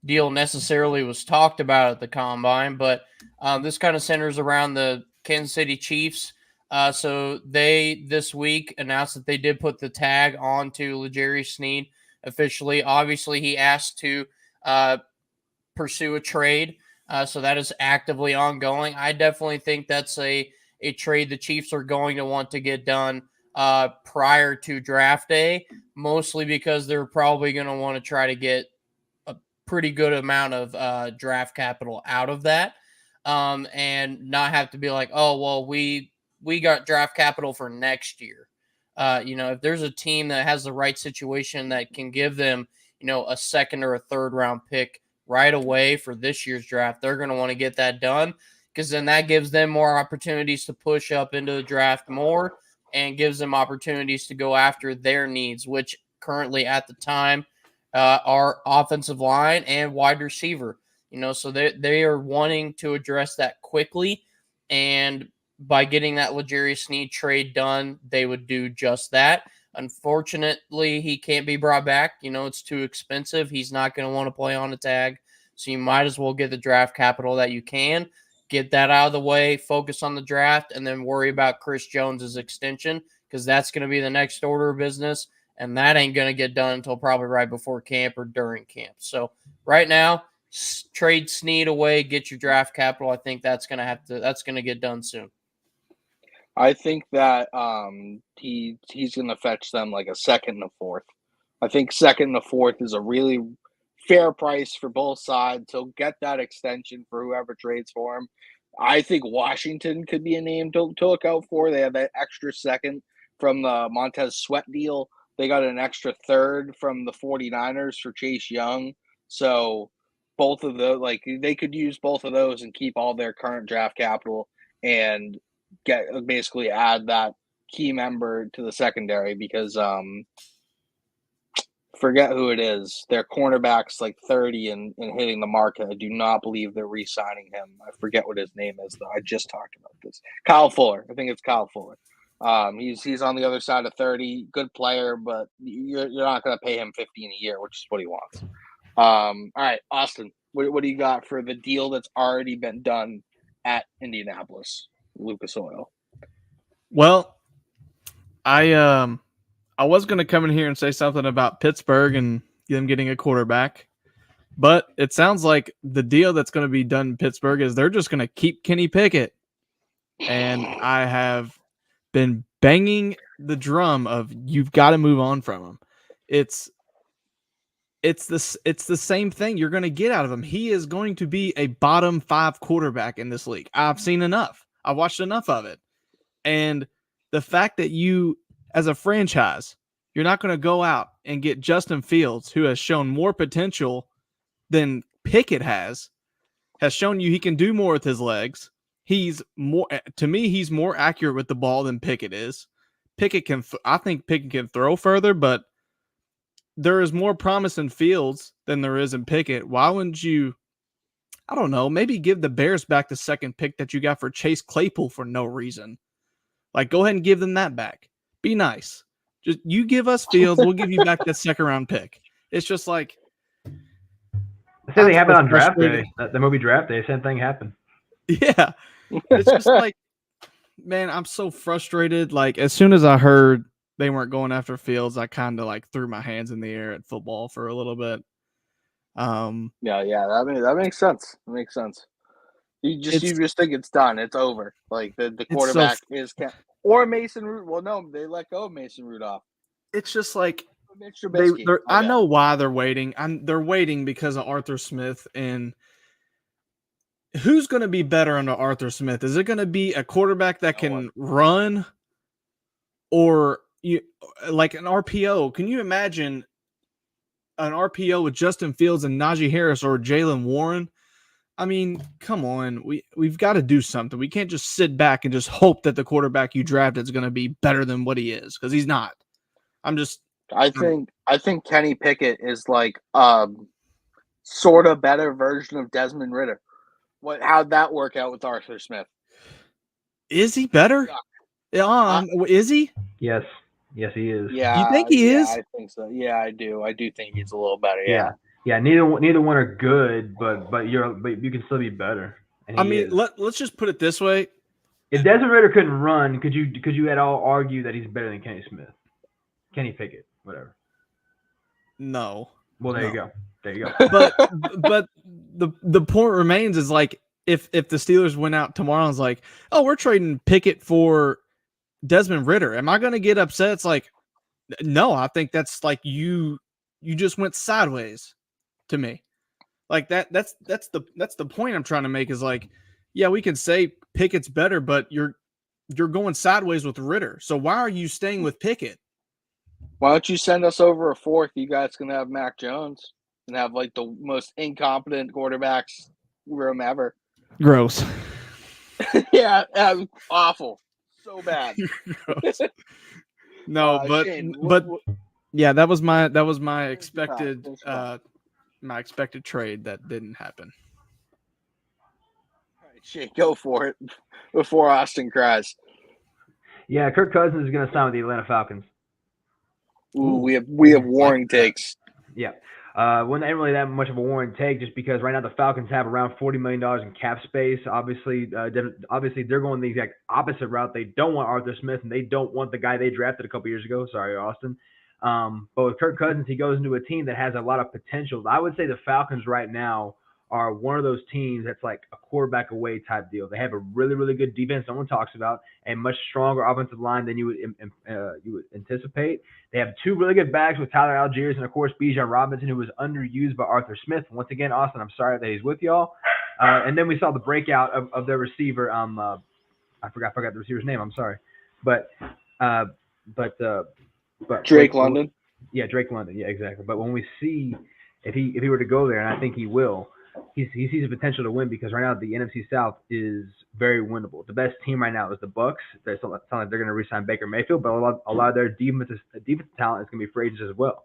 deal necessarily was talked about at the combine, but this kind of centers around the Kansas City Chiefs. So they this week announced that they did put the tag onto L'Jarius Sneed officially. Obviously, he asked to pursue a trade, so that is actively ongoing. I definitely think that's a trade the Chiefs are going to want to get done prior to draft day, mostly because they're probably going to want to try to get a pretty good amount of draft capital out of that, and not have to be like, oh, well, we got draft capital for next year. If there's a team that has the right situation that can give them, a second or a third round pick right away for this year's draft, they're going to want to get that done, because then that gives them more opportunities to push up into the draft more and gives them opportunities to go after their needs, which currently at the time are offensive line and wide receiver. So they are wanting to address that quickly, and by getting that L'Jarius Sneed trade done, they would do just that. Unfortunately, he can't be brought back. It's too expensive. He's not going to want to play on a tag, so you might as well get the draft capital that you can. Get that out of the way, focus on the draft, and then worry about Chris Jones's extension, because that's going to be the next order of business, and that ain't going to get done until probably right before camp or during camp. So right now, trade Snead away, get your draft capital. I think that's going to get done soon. I think that he's going to fetch them like a second and a fourth. I think second and a fourth is a really fair price for both sides. He'll get that extension for whoever trades for him. I think Washington could be a name to look out for. They have that extra second from the Montez Sweat deal. They got an extra third from the 49ers for Chase Young. So both of those, like, they could use both of those and keep all their current draft capital and basically add that key member to the secondary because forget who it is. Their cornerback's like 30 and hitting the market. I do not believe they're re-signing him. I forget what his name is, though. I just talked about this. Kyle Fuller. I think it's Kyle Fuller. He's on the other side of 30. Good player, but you're not going to pay him $15 a year, which is what he wants. All right, Austin, what do you got for the deal that's already been done at Indianapolis, Lucas Oil? Well, I was going to come in here and say something about Pittsburgh and them getting a quarterback, but it sounds like the deal that's going to be done in Pittsburgh is they're just going to keep Kenny Pickett. And I have been banging the drum of you've got to move on from him. It's the same thing you're going to get out of him. He is going to be a bottom 5 quarterback in this league. I've seen enough. I've watched enough of it. And the fact that you, as a franchise, you're not going to go out and get Justin Fields, who has shown more potential than Pickett has shown you he can do more with his legs. To me, he's more accurate with the ball than Pickett is. I think Pickett can throw further, but there is more promise in Fields than there is in Pickett. Why wouldn't you, I don't know, maybe give the Bears back the second pick that you got for Chase Claypool for no reason? Like, go ahead and give them that back. Be nice. Just you give us Fields, we'll give you back that second round pick. It's just like the same thing happened on draft day. The movie Draft Day, same thing happened. Yeah. It's just like, man, I'm so frustrated. Like, as soon as I heard they weren't going after Fields, I kind of like threw my hands in the air at football for a little bit. Yeah, that makes sense. It makes sense. You just think it's done. It's over. Like the quarterback is or Mason Rudolph. Well, no, they let go of Mason Rudolph. It's just like I know why they're waiting. They're waiting because of Arthur Smith. And who's going to be better under Arthur Smith? Is it going to be a quarterback that can run, or like an RPO? Can you imagine an RPO with Justin Fields and Najee Harris or Jaylen Warren? I mean, come on. We've got to do something. We can't just sit back and just hope that the quarterback you drafted is going to be better than what he is, because he's not. I think Kenny Pickett is like sort of better version of Desmond Ridder. How'd that work out with Arthur Smith? Is he better? Is he? Yes, he is. Yeah, you think he is? I think so. Yeah, I do. I do think he's a little better. Yeah. Neither one are good, but you can still be better. I mean, let's just put it this way: if Desmond Ridder couldn't run, could you at all argue that he's better than Kenny Pickett, whatever? No. Well, there you go. But the point remains is like if the Steelers went out tomorrow and was like, oh, we're trading Pickett for Desmond Ridder, am I going to get upset? It's like, no, I think that's like you just went sideways to me. Like that's the point I'm trying to make is like, yeah, we can say Pickett's better, but you're going sideways with Ridder. So why are you staying with Pickett? Why don't you send us over a fourth? You guys can have Mac Jones and have like the most incompetent quarterbacks room ever. Gross. Yeah, awful. So bad. No, Shane, but yeah, that was my expected expected trade that didn't happen. All right, Shane, go for it before Austin cries. Yeah, Kirk Cousins is going to sign with the Atlanta Falcons. Ooh, we have warring takes. Yeah. Wasn't really that much of a war and take, just because right now the Falcons have around $40 million in cap space. Obviously, they're going the exact opposite route. They don't want Arthur Smith, and they don't want the guy they drafted a couple years ago. Sorry, Austin. But with Kirk Cousins, he goes into a team that has a lot of potential. I would say the Falcons right now are one of those teams that's like a quarterback away type deal. They have a really, really good defense no one talks about, and much stronger offensive line than you would anticipate. They have two really good backs with Tyler Algiers and, of course, Bijan Robinson, who was underused by Arthur Smith. Once again, Austin, I'm sorry that he's with y'all. And then we saw the breakout of their receiver. I forgot the receiver's name. I'm sorry. But Drake London. Yeah, Drake London. Yeah, exactly. But when we see if he were to go there, and I think he will, he sees the potential to win, because right now the NFC South is very winnable. The best team right now is the Bucs. It's not like they're going to re-sign Baker Mayfield, but a lot of their defensive talent is going to be free agents as well.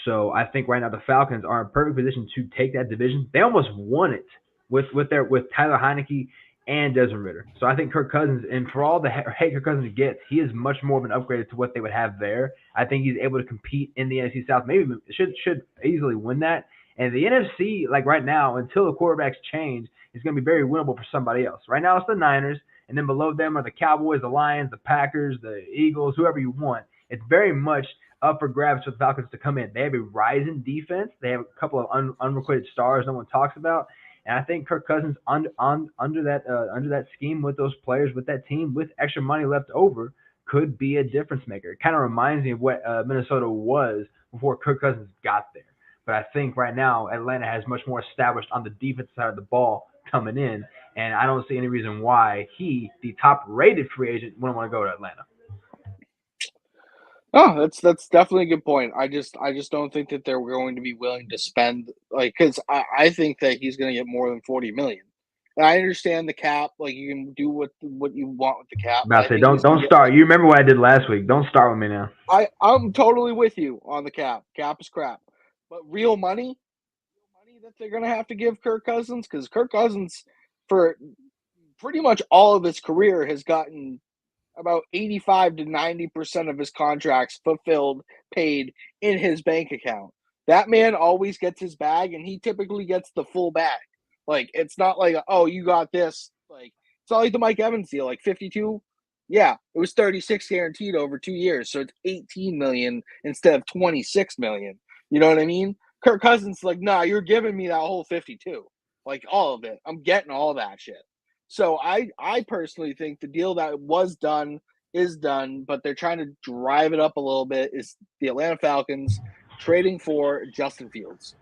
So I think right now the Falcons are in perfect position to take that division. They almost won it with Tyler Heineke and Desmond Ridder. So I think Kirk Cousins, and for all the hate Kirk Cousins gets, he is much more of an upgrade to what they would have there. I think he's able to compete in the NFC South. Maybe should easily win that. And the NFC, like right now, until the quarterbacks change, is going to be very winnable for somebody else. Right now it's the Niners, and then below them are the Cowboys, the Lions, the Packers, the Eagles, whoever you want. It's very much up for grabs for the Falcons to come in. They have a rising defense. They have a couple of unrecorded stars no one talks about. And I think Kirk Cousins under that scheme, with those players, with that team, with extra money left over, could be a difference maker. It kind of reminds me of what Minnesota was before Kirk Cousins got there. But I think right now Atlanta has much more established on the defense side of the ball coming in, and I don't see any reason why he, the top-rated free agent, wouldn't want to go to Atlanta. Oh, that's definitely a good point. I just don't think that they're going to be willing to spend, because I think that he's going to get more than $40 million. And I understand the cap, like you can do what you want with the cap. I say don't start. You remember what I did last week? Don't start with me now. I'm totally with you on the cap. Cap is crap, but real money that they're going to have to give Kirk Cousins, because Kirk Cousins, for pretty much all of his career, has gotten about 85 to 90% of his contracts fulfilled, paid in his bank account. That man always gets his bag, and he typically gets the full bag. Like, it's not like, oh, you got this. Like, it's not like the Mike Evans deal, like 52. Yeah, it was 36 guaranteed over 2 years, so it's 18 million instead of 26 million. You know what I mean? Kirk Cousins, like, nah, you're giving me that whole 52, like all of it. I'm getting all that shit. So I personally think the deal that was done is done, but they're trying to drive it up a little bit, is the Atlanta Falcons trading for Justin Fields.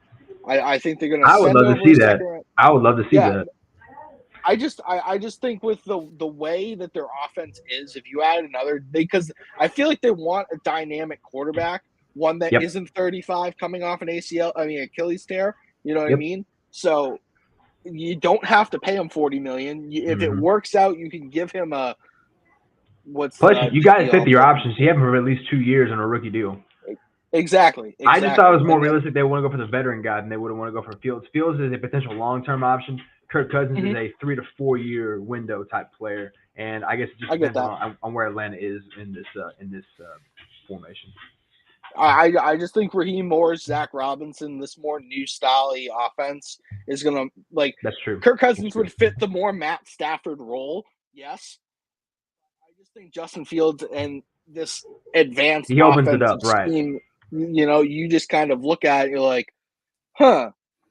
I think they're going to send over a second round. I would love to see that. I just think with the way that their offense is, if you add another, because I feel like they want a dynamic quarterback, one that isn't 35 coming off an Achilles tear. You know what I mean? So you don't have to pay him $40 million. If it works out, you can give him a you guys fit your options. You have him for at least 2 years on a rookie deal. Exactly. I just thought it was more realistic. They want to go for the veteran guy, and they wouldn't want to go for Fields. Fields is a potential long-term option. Kirk Cousins is a 3 to 4 year window type player, and I guess it just depends on where Atlanta is in this formation. I just think Raheem Morris, Zach Robinson, this more new style offense is gonna That's true. Kirk Cousins would fit the more Matt Stafford role. Yes, I just think Justin Fields and this advanced offensive scheme, you just kind of look at it, you're like,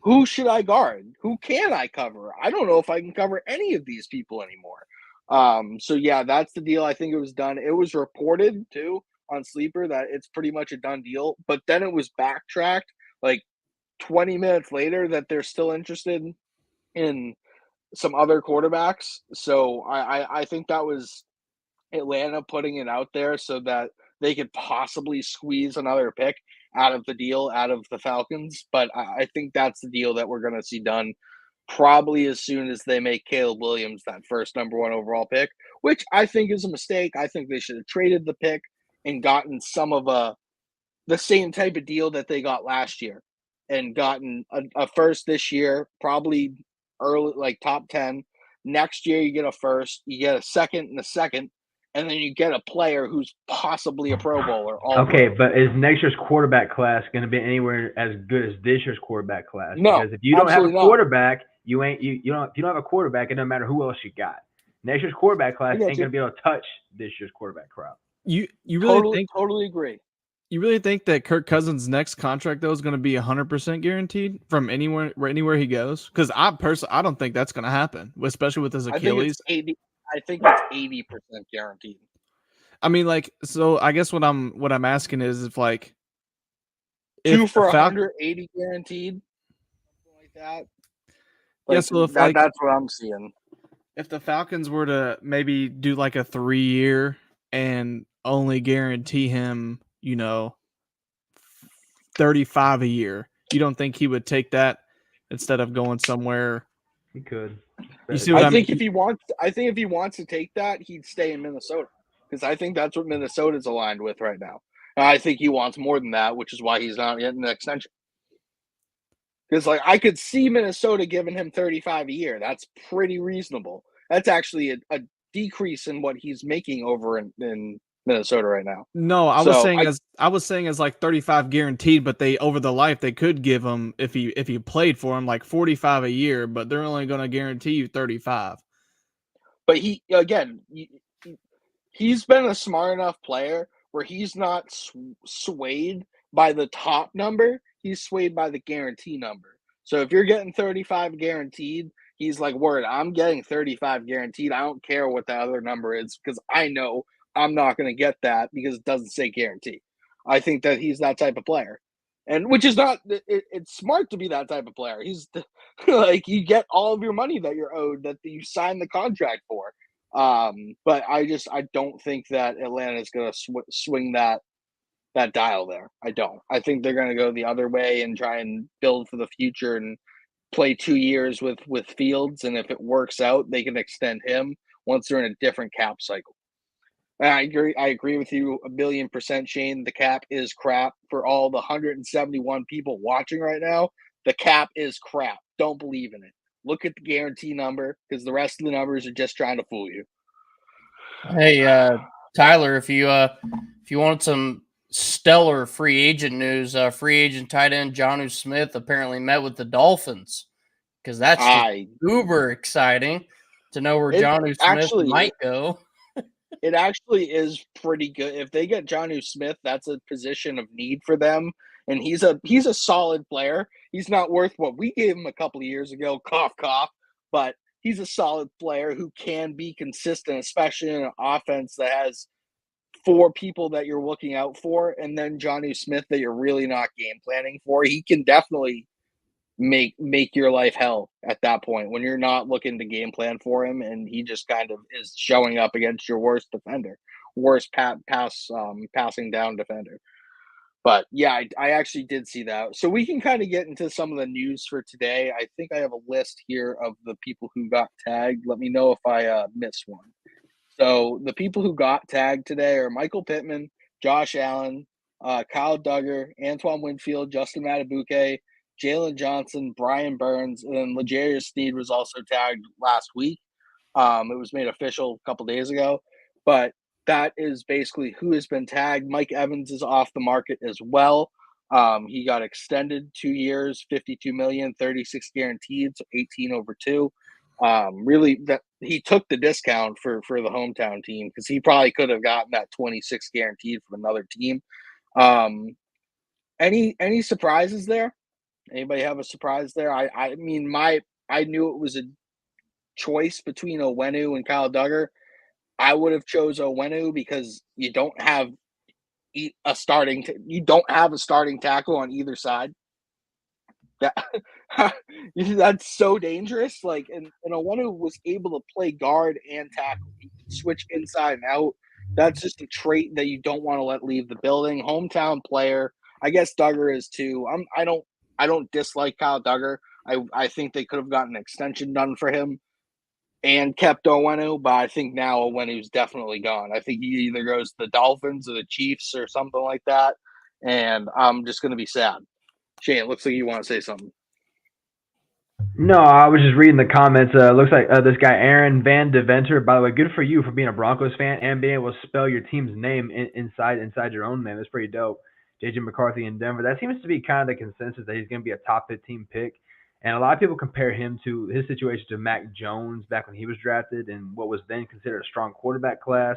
who should I guard? Who can I cover? I don't know if I can cover any of these people anymore. So yeah, that's the deal. I think it was done. It was reported too on Sleeper that it's pretty much a done deal, but then it was backtracked like 20 minutes later that they're still interested in some other quarterbacks. So I think that was Atlanta putting it out there so that they could possibly squeeze another pick out of the deal, out of the Falcons. But I think that's the deal that we're going to see done probably as soon as they make Caleb Williams that first number 1 overall pick, which I think is a mistake. I think they should have traded the pick and gotten some of the same type of deal that they got last year and gotten a first this year, probably early, like top 10. Next year, you get a first, you get a second and a second, and then you get a player who's possibly a Pro Bowler. Okay, but is next year's quarterback class going to be anywhere as good as this year's quarterback class? No, because if you don't have a absolutely not. quarterback, you don't. If you don't have a quarterback, it doesn't matter who else you got. Next year's quarterback class ain't going to be able to touch this year's quarterback crop. You really totally agree. You really think that Kirk Cousins' next contract though is going to be 100% guaranteed from anywhere he goes? Because I don't think that's going to happen, especially with his Achilles. I think it's 80% guaranteed. I mean, like, so I guess what I'm asking is if 2 for 180 guaranteed, something like that. Yeah, so if that's what I'm seeing. If the Falcons were to maybe do like a 3-year and only guarantee him, 35 a year, you don't think he would take that instead of going somewhere? He could. You see what I mean? If he wants to take that, he'd stay in Minnesota, because I think that's what Minnesota's aligned with right now. And I think he wants more than that, which is why he's not getting an extension. Because I could see Minnesota giving him 35 a year. That's pretty reasonable. That's actually a decrease in what he's making over in Minnesota right now. No, I was saying as like 35 guaranteed, but they over the life they could give him if he played for him like 45 a year, but they're only going to guarantee you 35. But he's been a smart enough player where he's not swayed by the top number. He's swayed by the guarantee number. So if you're getting 35 guaranteed, he's like, word, I'm getting 35 guaranteed. I don't care what the other number is, because I know I'm not going to get that because it doesn't say guarantee. I think that he's that type of player. And which is not, it's smart to be that type of player. He's you get all of your money that you're owed, that you signed the contract for. But I don't think that Atlanta is going to swing that dial there. I don't. I think they're going to go the other way and try and build for the future and play 2 years with Fields. And if it works out, they can extend him once they're in a different cap cycle. And I agree with you 1,000,000%, Shane. The cap is crap. For all the 171 people watching right now, the cap is crap. Don't believe in it. Look at the guarantee number, because the rest of the numbers are just trying to fool you. Hey, Tyler, if you want some stellar free agent news, free agent tight end Jonnu Smith apparently met with the Dolphins, because that's uber exciting to know where Jonnu Smith might go. It actually is pretty good. If they get Jonnu Smith, that's a position of need for them. And he's a solid player. He's not worth what we gave him a couple of years ago, cough, cough, but he's a solid player who can be consistent, especially in an offense that has 4 people that you're looking out for, and then Jonnu Smith that you're really not game planning for. He can definitely make your life hell at that point when you're not looking to game plan for him, and he just kind of is showing up against your worst defender, passing down defender. But yeah, I actually did see that. So we can kind of get into some of the news for today. I think I have a list here of the people who got tagged. Let me know if I missed one. So the people who got tagged today are Michael Pittman, Josh Allen, Kyle Duggar, Antoine Winfield, Justin Matabuke, Jalen Johnson, Brian Burns, and then L'Jarius Sneed was also tagged last week. It was made official a couple days ago. But that is basically who has been tagged. Mike Evans is off the market as well. He got extended 2 years, $52 million, 36 guaranteed, so 18 over 2. Really, that he took the discount for the hometown team, because he probably could have gotten that 26 guaranteed from another team. Any surprises there? Anybody have a surprise there? I mean, I knew it was a choice between Owenu and Kyle Duggar. I would have chose Owenu because you don't have a starting tackle on either side. That's so dangerous. And Owenu was able to play guard and tackle. He could switch inside and out. That's just a trait that you don't want to let leave the building. Hometown player. I guess Duggar is too. I don't dislike Kyle Duggar. I think they could have gotten an extension done for him and kept Owenu, but I think now Owenu's definitely gone. I think he either goes to the Dolphins or the Chiefs or something like that, and I'm just going to be sad. Shane, it looks like you want to say something. No, I was just reading the comments. Looks like this guy Aaron Van Deventer. By the way, good for you for being a Broncos fan and being able to spell your team's name inside your own name. That's pretty dope. JJ McCarthy in Denver. That seems to be kind of the consensus that he's going to be a top 15 pick. And a lot of people compare him to his situation to Mac Jones back when he was drafted and what was then considered a strong quarterback class.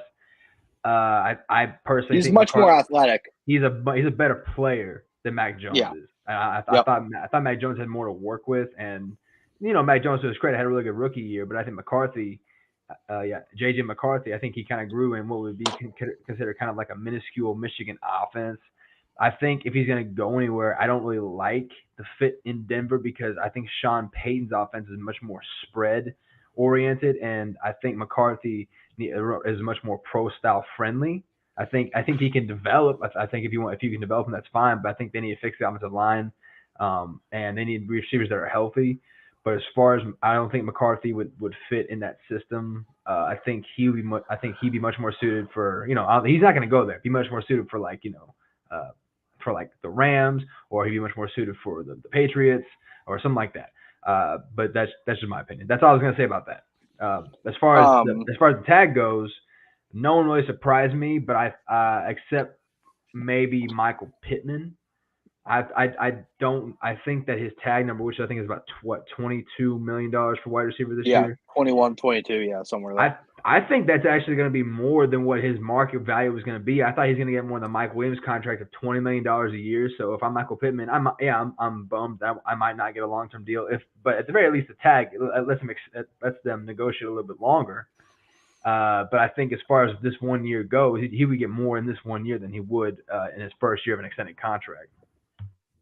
I personally He's think much more athletic. he's a better player than Mac Jones is. I thought Mac Jones had more to work with, and Mac Jones to his credit had a really good rookie year, but I think McCarthy, JJ McCarthy, I think he kind of grew in what would be considered kind of like a minuscule Michigan offense. I think if he's going to go anywhere, I don't really like the fit in Denver because I think Sean Payton's offense is much more spread oriented, and I think McCarthy is much more pro style friendly. I think he can develop. I think if you can develop him, that's fine. But I think they need to fix the offensive line, and they need receivers that are healthy. But as far as I don't think McCarthy would fit in that system. I think he'd be much more suited for he's not going to go there. Be much more suited for for like the Rams, or he'd be much more suited for the Patriots or something like that. But that's just my opinion. That's all I was going to say about that. As far as the tag goes, no one really surprised me, but except maybe Michael Pittman. I think that his tag number, which I think is about $22 million for wide receiver this year. 21, 22, somewhere there. I think that's actually going to be more than what his market value was going to be. I thought he's going to get more than Mike Williams' contract of $20 million a year. So if I'm Michael Pittman, I'm bummed that I might not get a long-term deal. But at the very least, the tag lets them negotiate a little bit longer. But I think as far as this 1 year goes, he would get more in this 1 year than he would in his first year of an extended contract.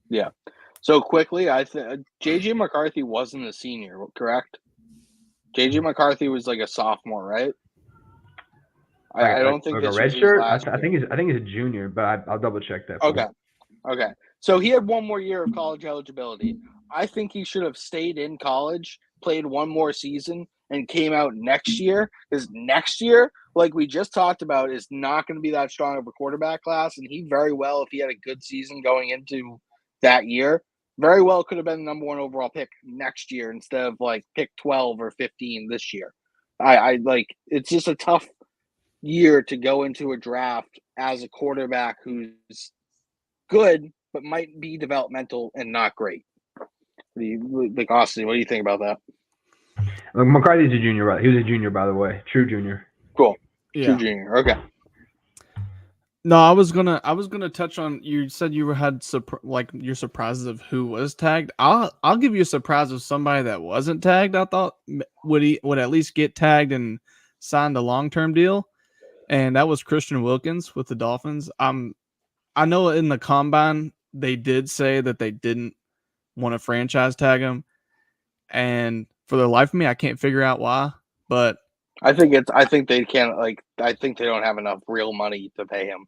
Yeah. So quickly, I think JJ McCarthy wasn't a senior, correct? JJ McCarthy was like a sophomore, right? I don't think like this a red was his shirt. last I think he's a junior, but I'll double check that. Okay. So he had one more year of college eligibility. I think he should have stayed in college, played one more season, and came out next year. Because next year, like we just talked about, is not going to be that strong of a quarterback class. And he very well, if he had a good season going into that year, very well could have been the number one overall pick next year instead of like pick 12 or 15 this year. I like it's just a tough year to go into a draft as a quarterback who's good but might be developmental and not great. Like Austin, what do you think about that? McCarthy's a junior, right? He was a junior, by the way, true junior. Cool, true junior. Okay. No, I was gonna touch on. You said you had your surprises of who was tagged. I'll give you a surprise of somebody that wasn't tagged. I thought would at least get tagged and signed a long-term deal, and that was Christian Wilkins with the Dolphins. I know in the combine they did say that they didn't want to franchise tag him, and for the life of me, I can't figure out why. But I think they can't. I think they don't have enough real money to pay him.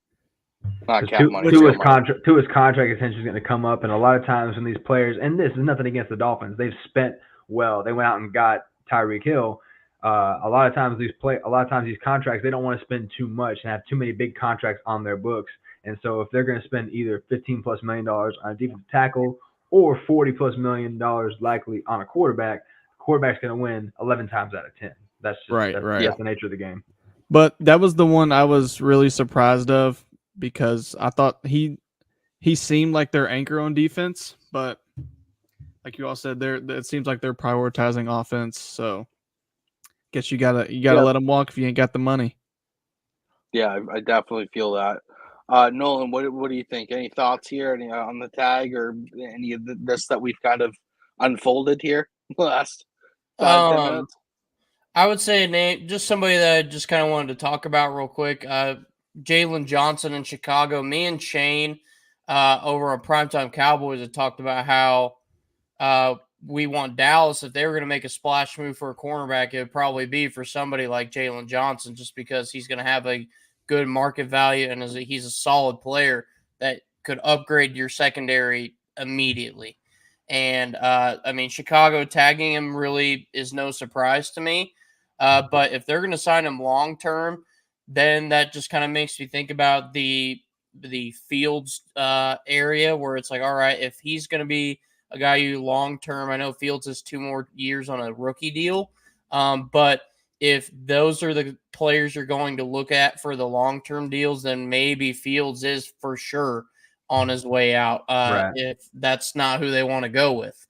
Not cap money. To his contract extension is going to come up, and a lot of times when these players, and this is nothing against the Dolphins, they've spent well. They went out and got Tyreek Hill. A lot of times these contracts, they don't want to spend too much and have too many big contracts on their books. And so if they're going to spend either $15+ million on a defensive tackle or $40+ million likely on a quarterback, the quarterback's going to win 11 times out of 10. That's just right. That's the nature of the game. But that was the one I was really surprised of because I thought he seemed like their anchor on defense, but like you all said, it seems like they're prioritizing offense. So, guess you gotta let them walk if you ain't got the money. Yeah, I definitely feel that. Nolan, what do you think? Any thoughts here? Any on the tag or any of this that we've kind of unfolded here last 5-10 minutes? I would say a name, just somebody that I just kind of wanted to talk about real quick. Jalen Johnson in Chicago. Me and Shane over on Primetime Cowboys had talked about how we want Dallas. If they were going to make a splash move for a cornerback, it would probably be for somebody like Jalen Johnson, just because he's going to have a good market value and he's a solid player that could upgrade your secondary immediately. And Chicago tagging him really is no surprise to me. But if they're going to sign him long term, then that just kind of makes me think about the Fields area where it's like, all right, if he's going to be a guy who long term. I know Fields has 2 more years on a rookie deal, but if those are the players you're going to look at for the long term deals, then maybe Fields is for sure on his way out. Right. If that's not who they want to go with,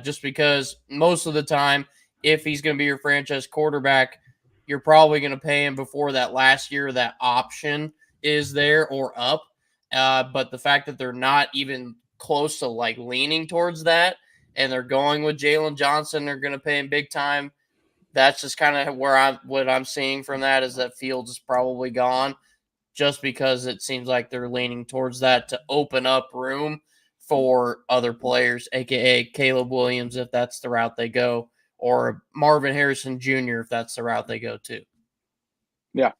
just because most of the time, if he's going to be your franchise quarterback, you're probably going to pay him before that last year that option is there or up. But the fact that they're not even close to like leaning towards that, and they're going with Jalen Johnson, they're going to pay him big time. That's just kind of what I'm seeing from that is that Fields is probably gone, just because it seems like they're leaning towards that to open up room for other players, aka Caleb Williams, if that's the route they go, or Marvin Harrison Jr. if that's the route they go to. Yeah,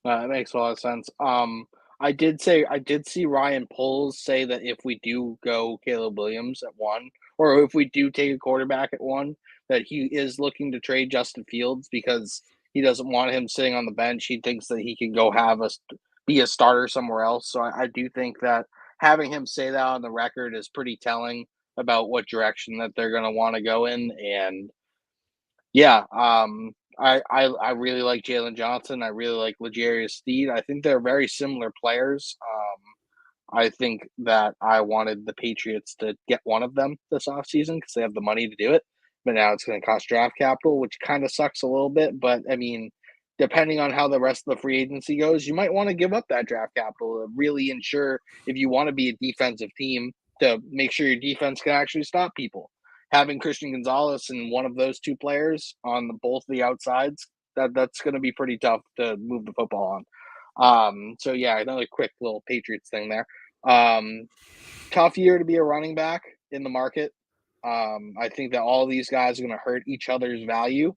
it makes a lot of sense. I did see Ryan Poles say that if we do go Caleb Williams at 1, or if we do take a quarterback at 1, that he is looking to trade Justin Fields because he doesn't want him sitting on the bench. He thinks that he can go be a starter somewhere else. So I do think that having him say that on the record is pretty telling about what direction that they're going to want to go in. And yeah, I really like Jalen Johnson. I really like L'Jarius Steed. I think they're very similar players. I think that I wanted the Patriots to get one of them this offseason because they have the money to do it. But now it's going to cost draft capital, which kind of sucks a little bit. But, I mean, depending on how the rest of the free agency goes, you might want to give up that draft capital to really ensure if you want to be a defensive team to make sure your defense can actually stop people. Having Christian Gonzalez and one of those 2 players on both the outsides, that's going to be pretty tough to move the football on. So, yeah, another quick little Patriots thing there. Tough year to be a running back in the market. I think that all these guys are going to hurt each other's value.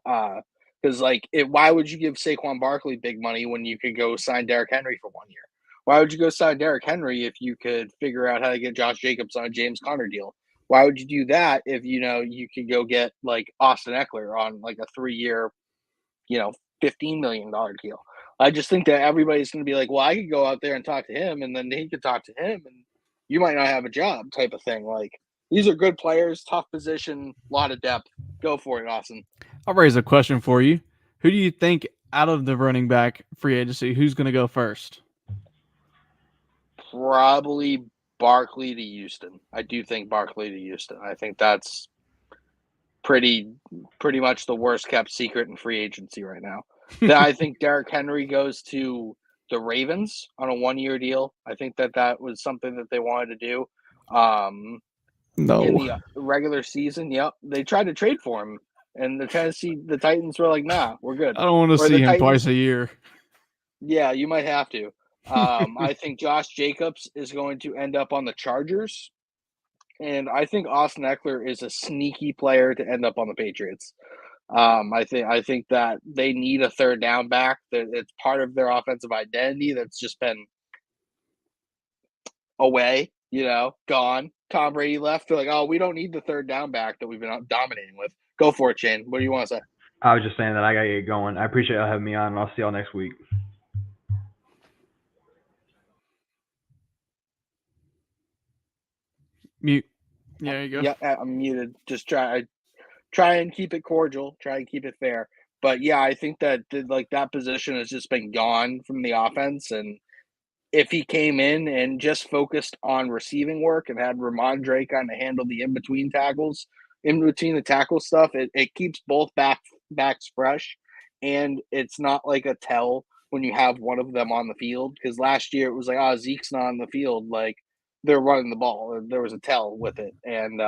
Because, why would you give Saquon Barkley big money when you could go sign Derrick Henry for 1 year? Why would you go sign Derrick Henry if you could figure out how to get Josh Jacobs on a James Conner deal? Why would you do that if, you could go get, Austin Eckler on, a 3-year, $15 million deal? I just think that everybody's going to be like, well, I could go out there and talk to him, and then he could talk to him, and you might not have a job type of thing. These are good players, tough position, a lot of depth. Go for it, Austin. I'll raise a question for you. Who do you think out of the running back free agency, who's going to go first? Probably Barkley to Houston. I do think Barkley to Houston. I think that's pretty much the worst kept secret in free agency right now. Then I think Derrick Henry goes to the Ravens on a 1-year deal. I think that was something that they wanted to do. No. In the regular season, yep. They tried to trade for him, and the Titans were like, nah, we're good. I don't want to see him twice a year. Yeah, you might have to. I think Josh Jacobs is going to end up on the Chargers. And I think Austin Eckler is a sneaky player to end up on the Patriots. I think that they need a third down back. That it's part of their offensive identity that's just been away, gone. Tom Brady left. They're like, oh, we don't need the third down back that we've been dominating with. Go for it, Shane. What do you want to say? I was just saying that I got to get going. I appreciate y'all having me on, and I'll see y'all next week. Mute. Yeah, there you go. Yeah, I'm muted. Just try and keep it cordial. Try and keep it fair. But yeah, I think that that position has just been gone from the offense. And if he came in and just focused on receiving work and had Ramondre kind of handle the in between the tackle stuff, it keeps both backs fresh. And it's not like a tell when you have one of them on the field. Because last year it was like, oh, Zeke's not on the field. They're running the ball. There was a tell with it. And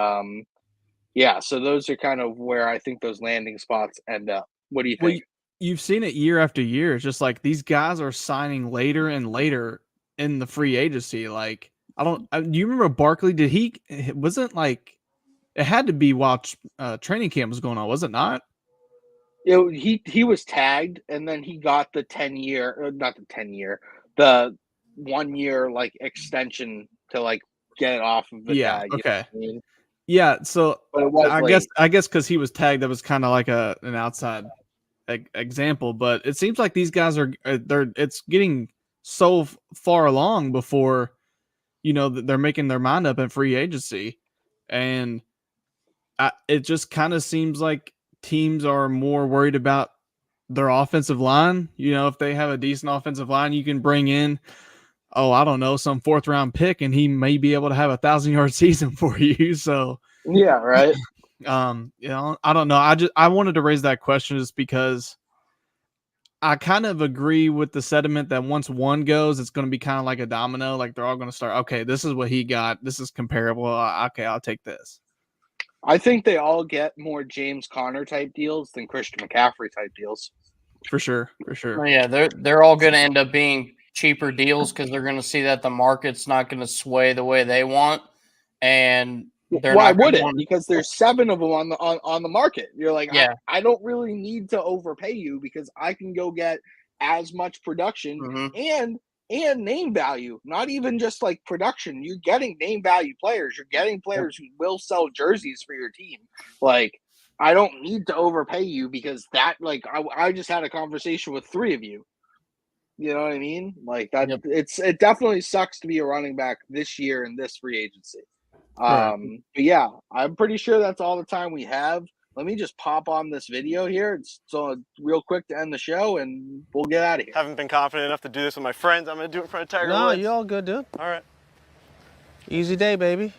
yeah, so those are kind of where I think those landing spots end up. What do you think? You've seen it year after year. It's just like these guys are signing later and later in the free agency. Do you remember Barkley? It had to be while training camp was going on, was it not? He was tagged, and then he got the 1 year extension to get it off of the tag. Okay. You know what I mean? Yeah. So but it was I guess because he was tagged, that was kind of like an outside example. But it seems like these guys it's getting so far along before they're making their mind up in free agency. And it just kind of seems like teams are more worried about their offensive line. You know, if they have a decent offensive line, you can bring in, I don't know, some 4th round pick, and he may be able to have 1,000-yard season for you. So yeah, right. you know, I don't know. I wanted to raise that question just because I kind of agree with the sentiment that once one goes, it's going to be kind of like a domino. Like they're all going to start, okay, this is what he got. This is comparable. Okay, I'll take this. I think they all get more James Conner type deals than Christian McCaffrey type deals. For sure. For sure. Well, yeah, they're all going to end up being cheaper deals because they're going to see that the market's not going to sway the way they want, and they're Why not gonna would it? want- Because there's 7 of them on the market. You're like, Yeah. I don't really need to overpay you because I can go get as much production Mhm. and name value. Not even just like production. You're getting name value players. You're getting players who will sell jerseys for your team. Like, I don't need to overpay you because that, like, I just had a conversation with 3 of you. You know what I mean? Like that. Yep. It definitely sucks to be a running back this year in this free agency. Right. But yeah, I'm pretty sure that's all the time we have. Let me just pop on this video here. It's so real quick to end the show, and we'll get out of here. Haven't been confident enough to do this with my friends. I'm gonna do it in front of Tiger No, Woods. you all good, dude. All right. Easy day, baby.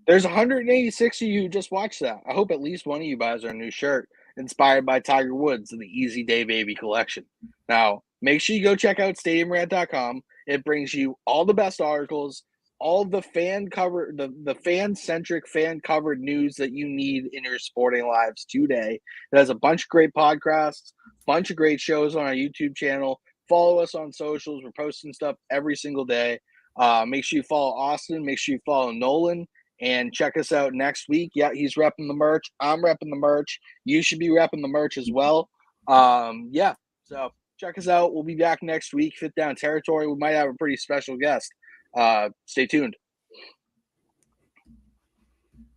There's 186 of you who just watched that. I hope at least one of you buys our new shirt, inspired by Tiger Woods, the Easy Day Baby collection. Now, make sure you go check out StadiumRant.com. It brings you all the best articles, all the the fan-centric, fan-covered news that you need in your sporting lives today. It has a bunch of great podcasts, bunch of great shows on our YouTube channel. Follow us on socials. We're posting stuff every single day. Make sure you follow Austin. Make sure you follow Nolan. And check us out next week. Yeah, he's repping the merch. I'm repping the merch. You should be repping the merch as well. Yeah, so check us out. We'll be back next week. Fit Down Territory. We might have a pretty special guest. Stay tuned.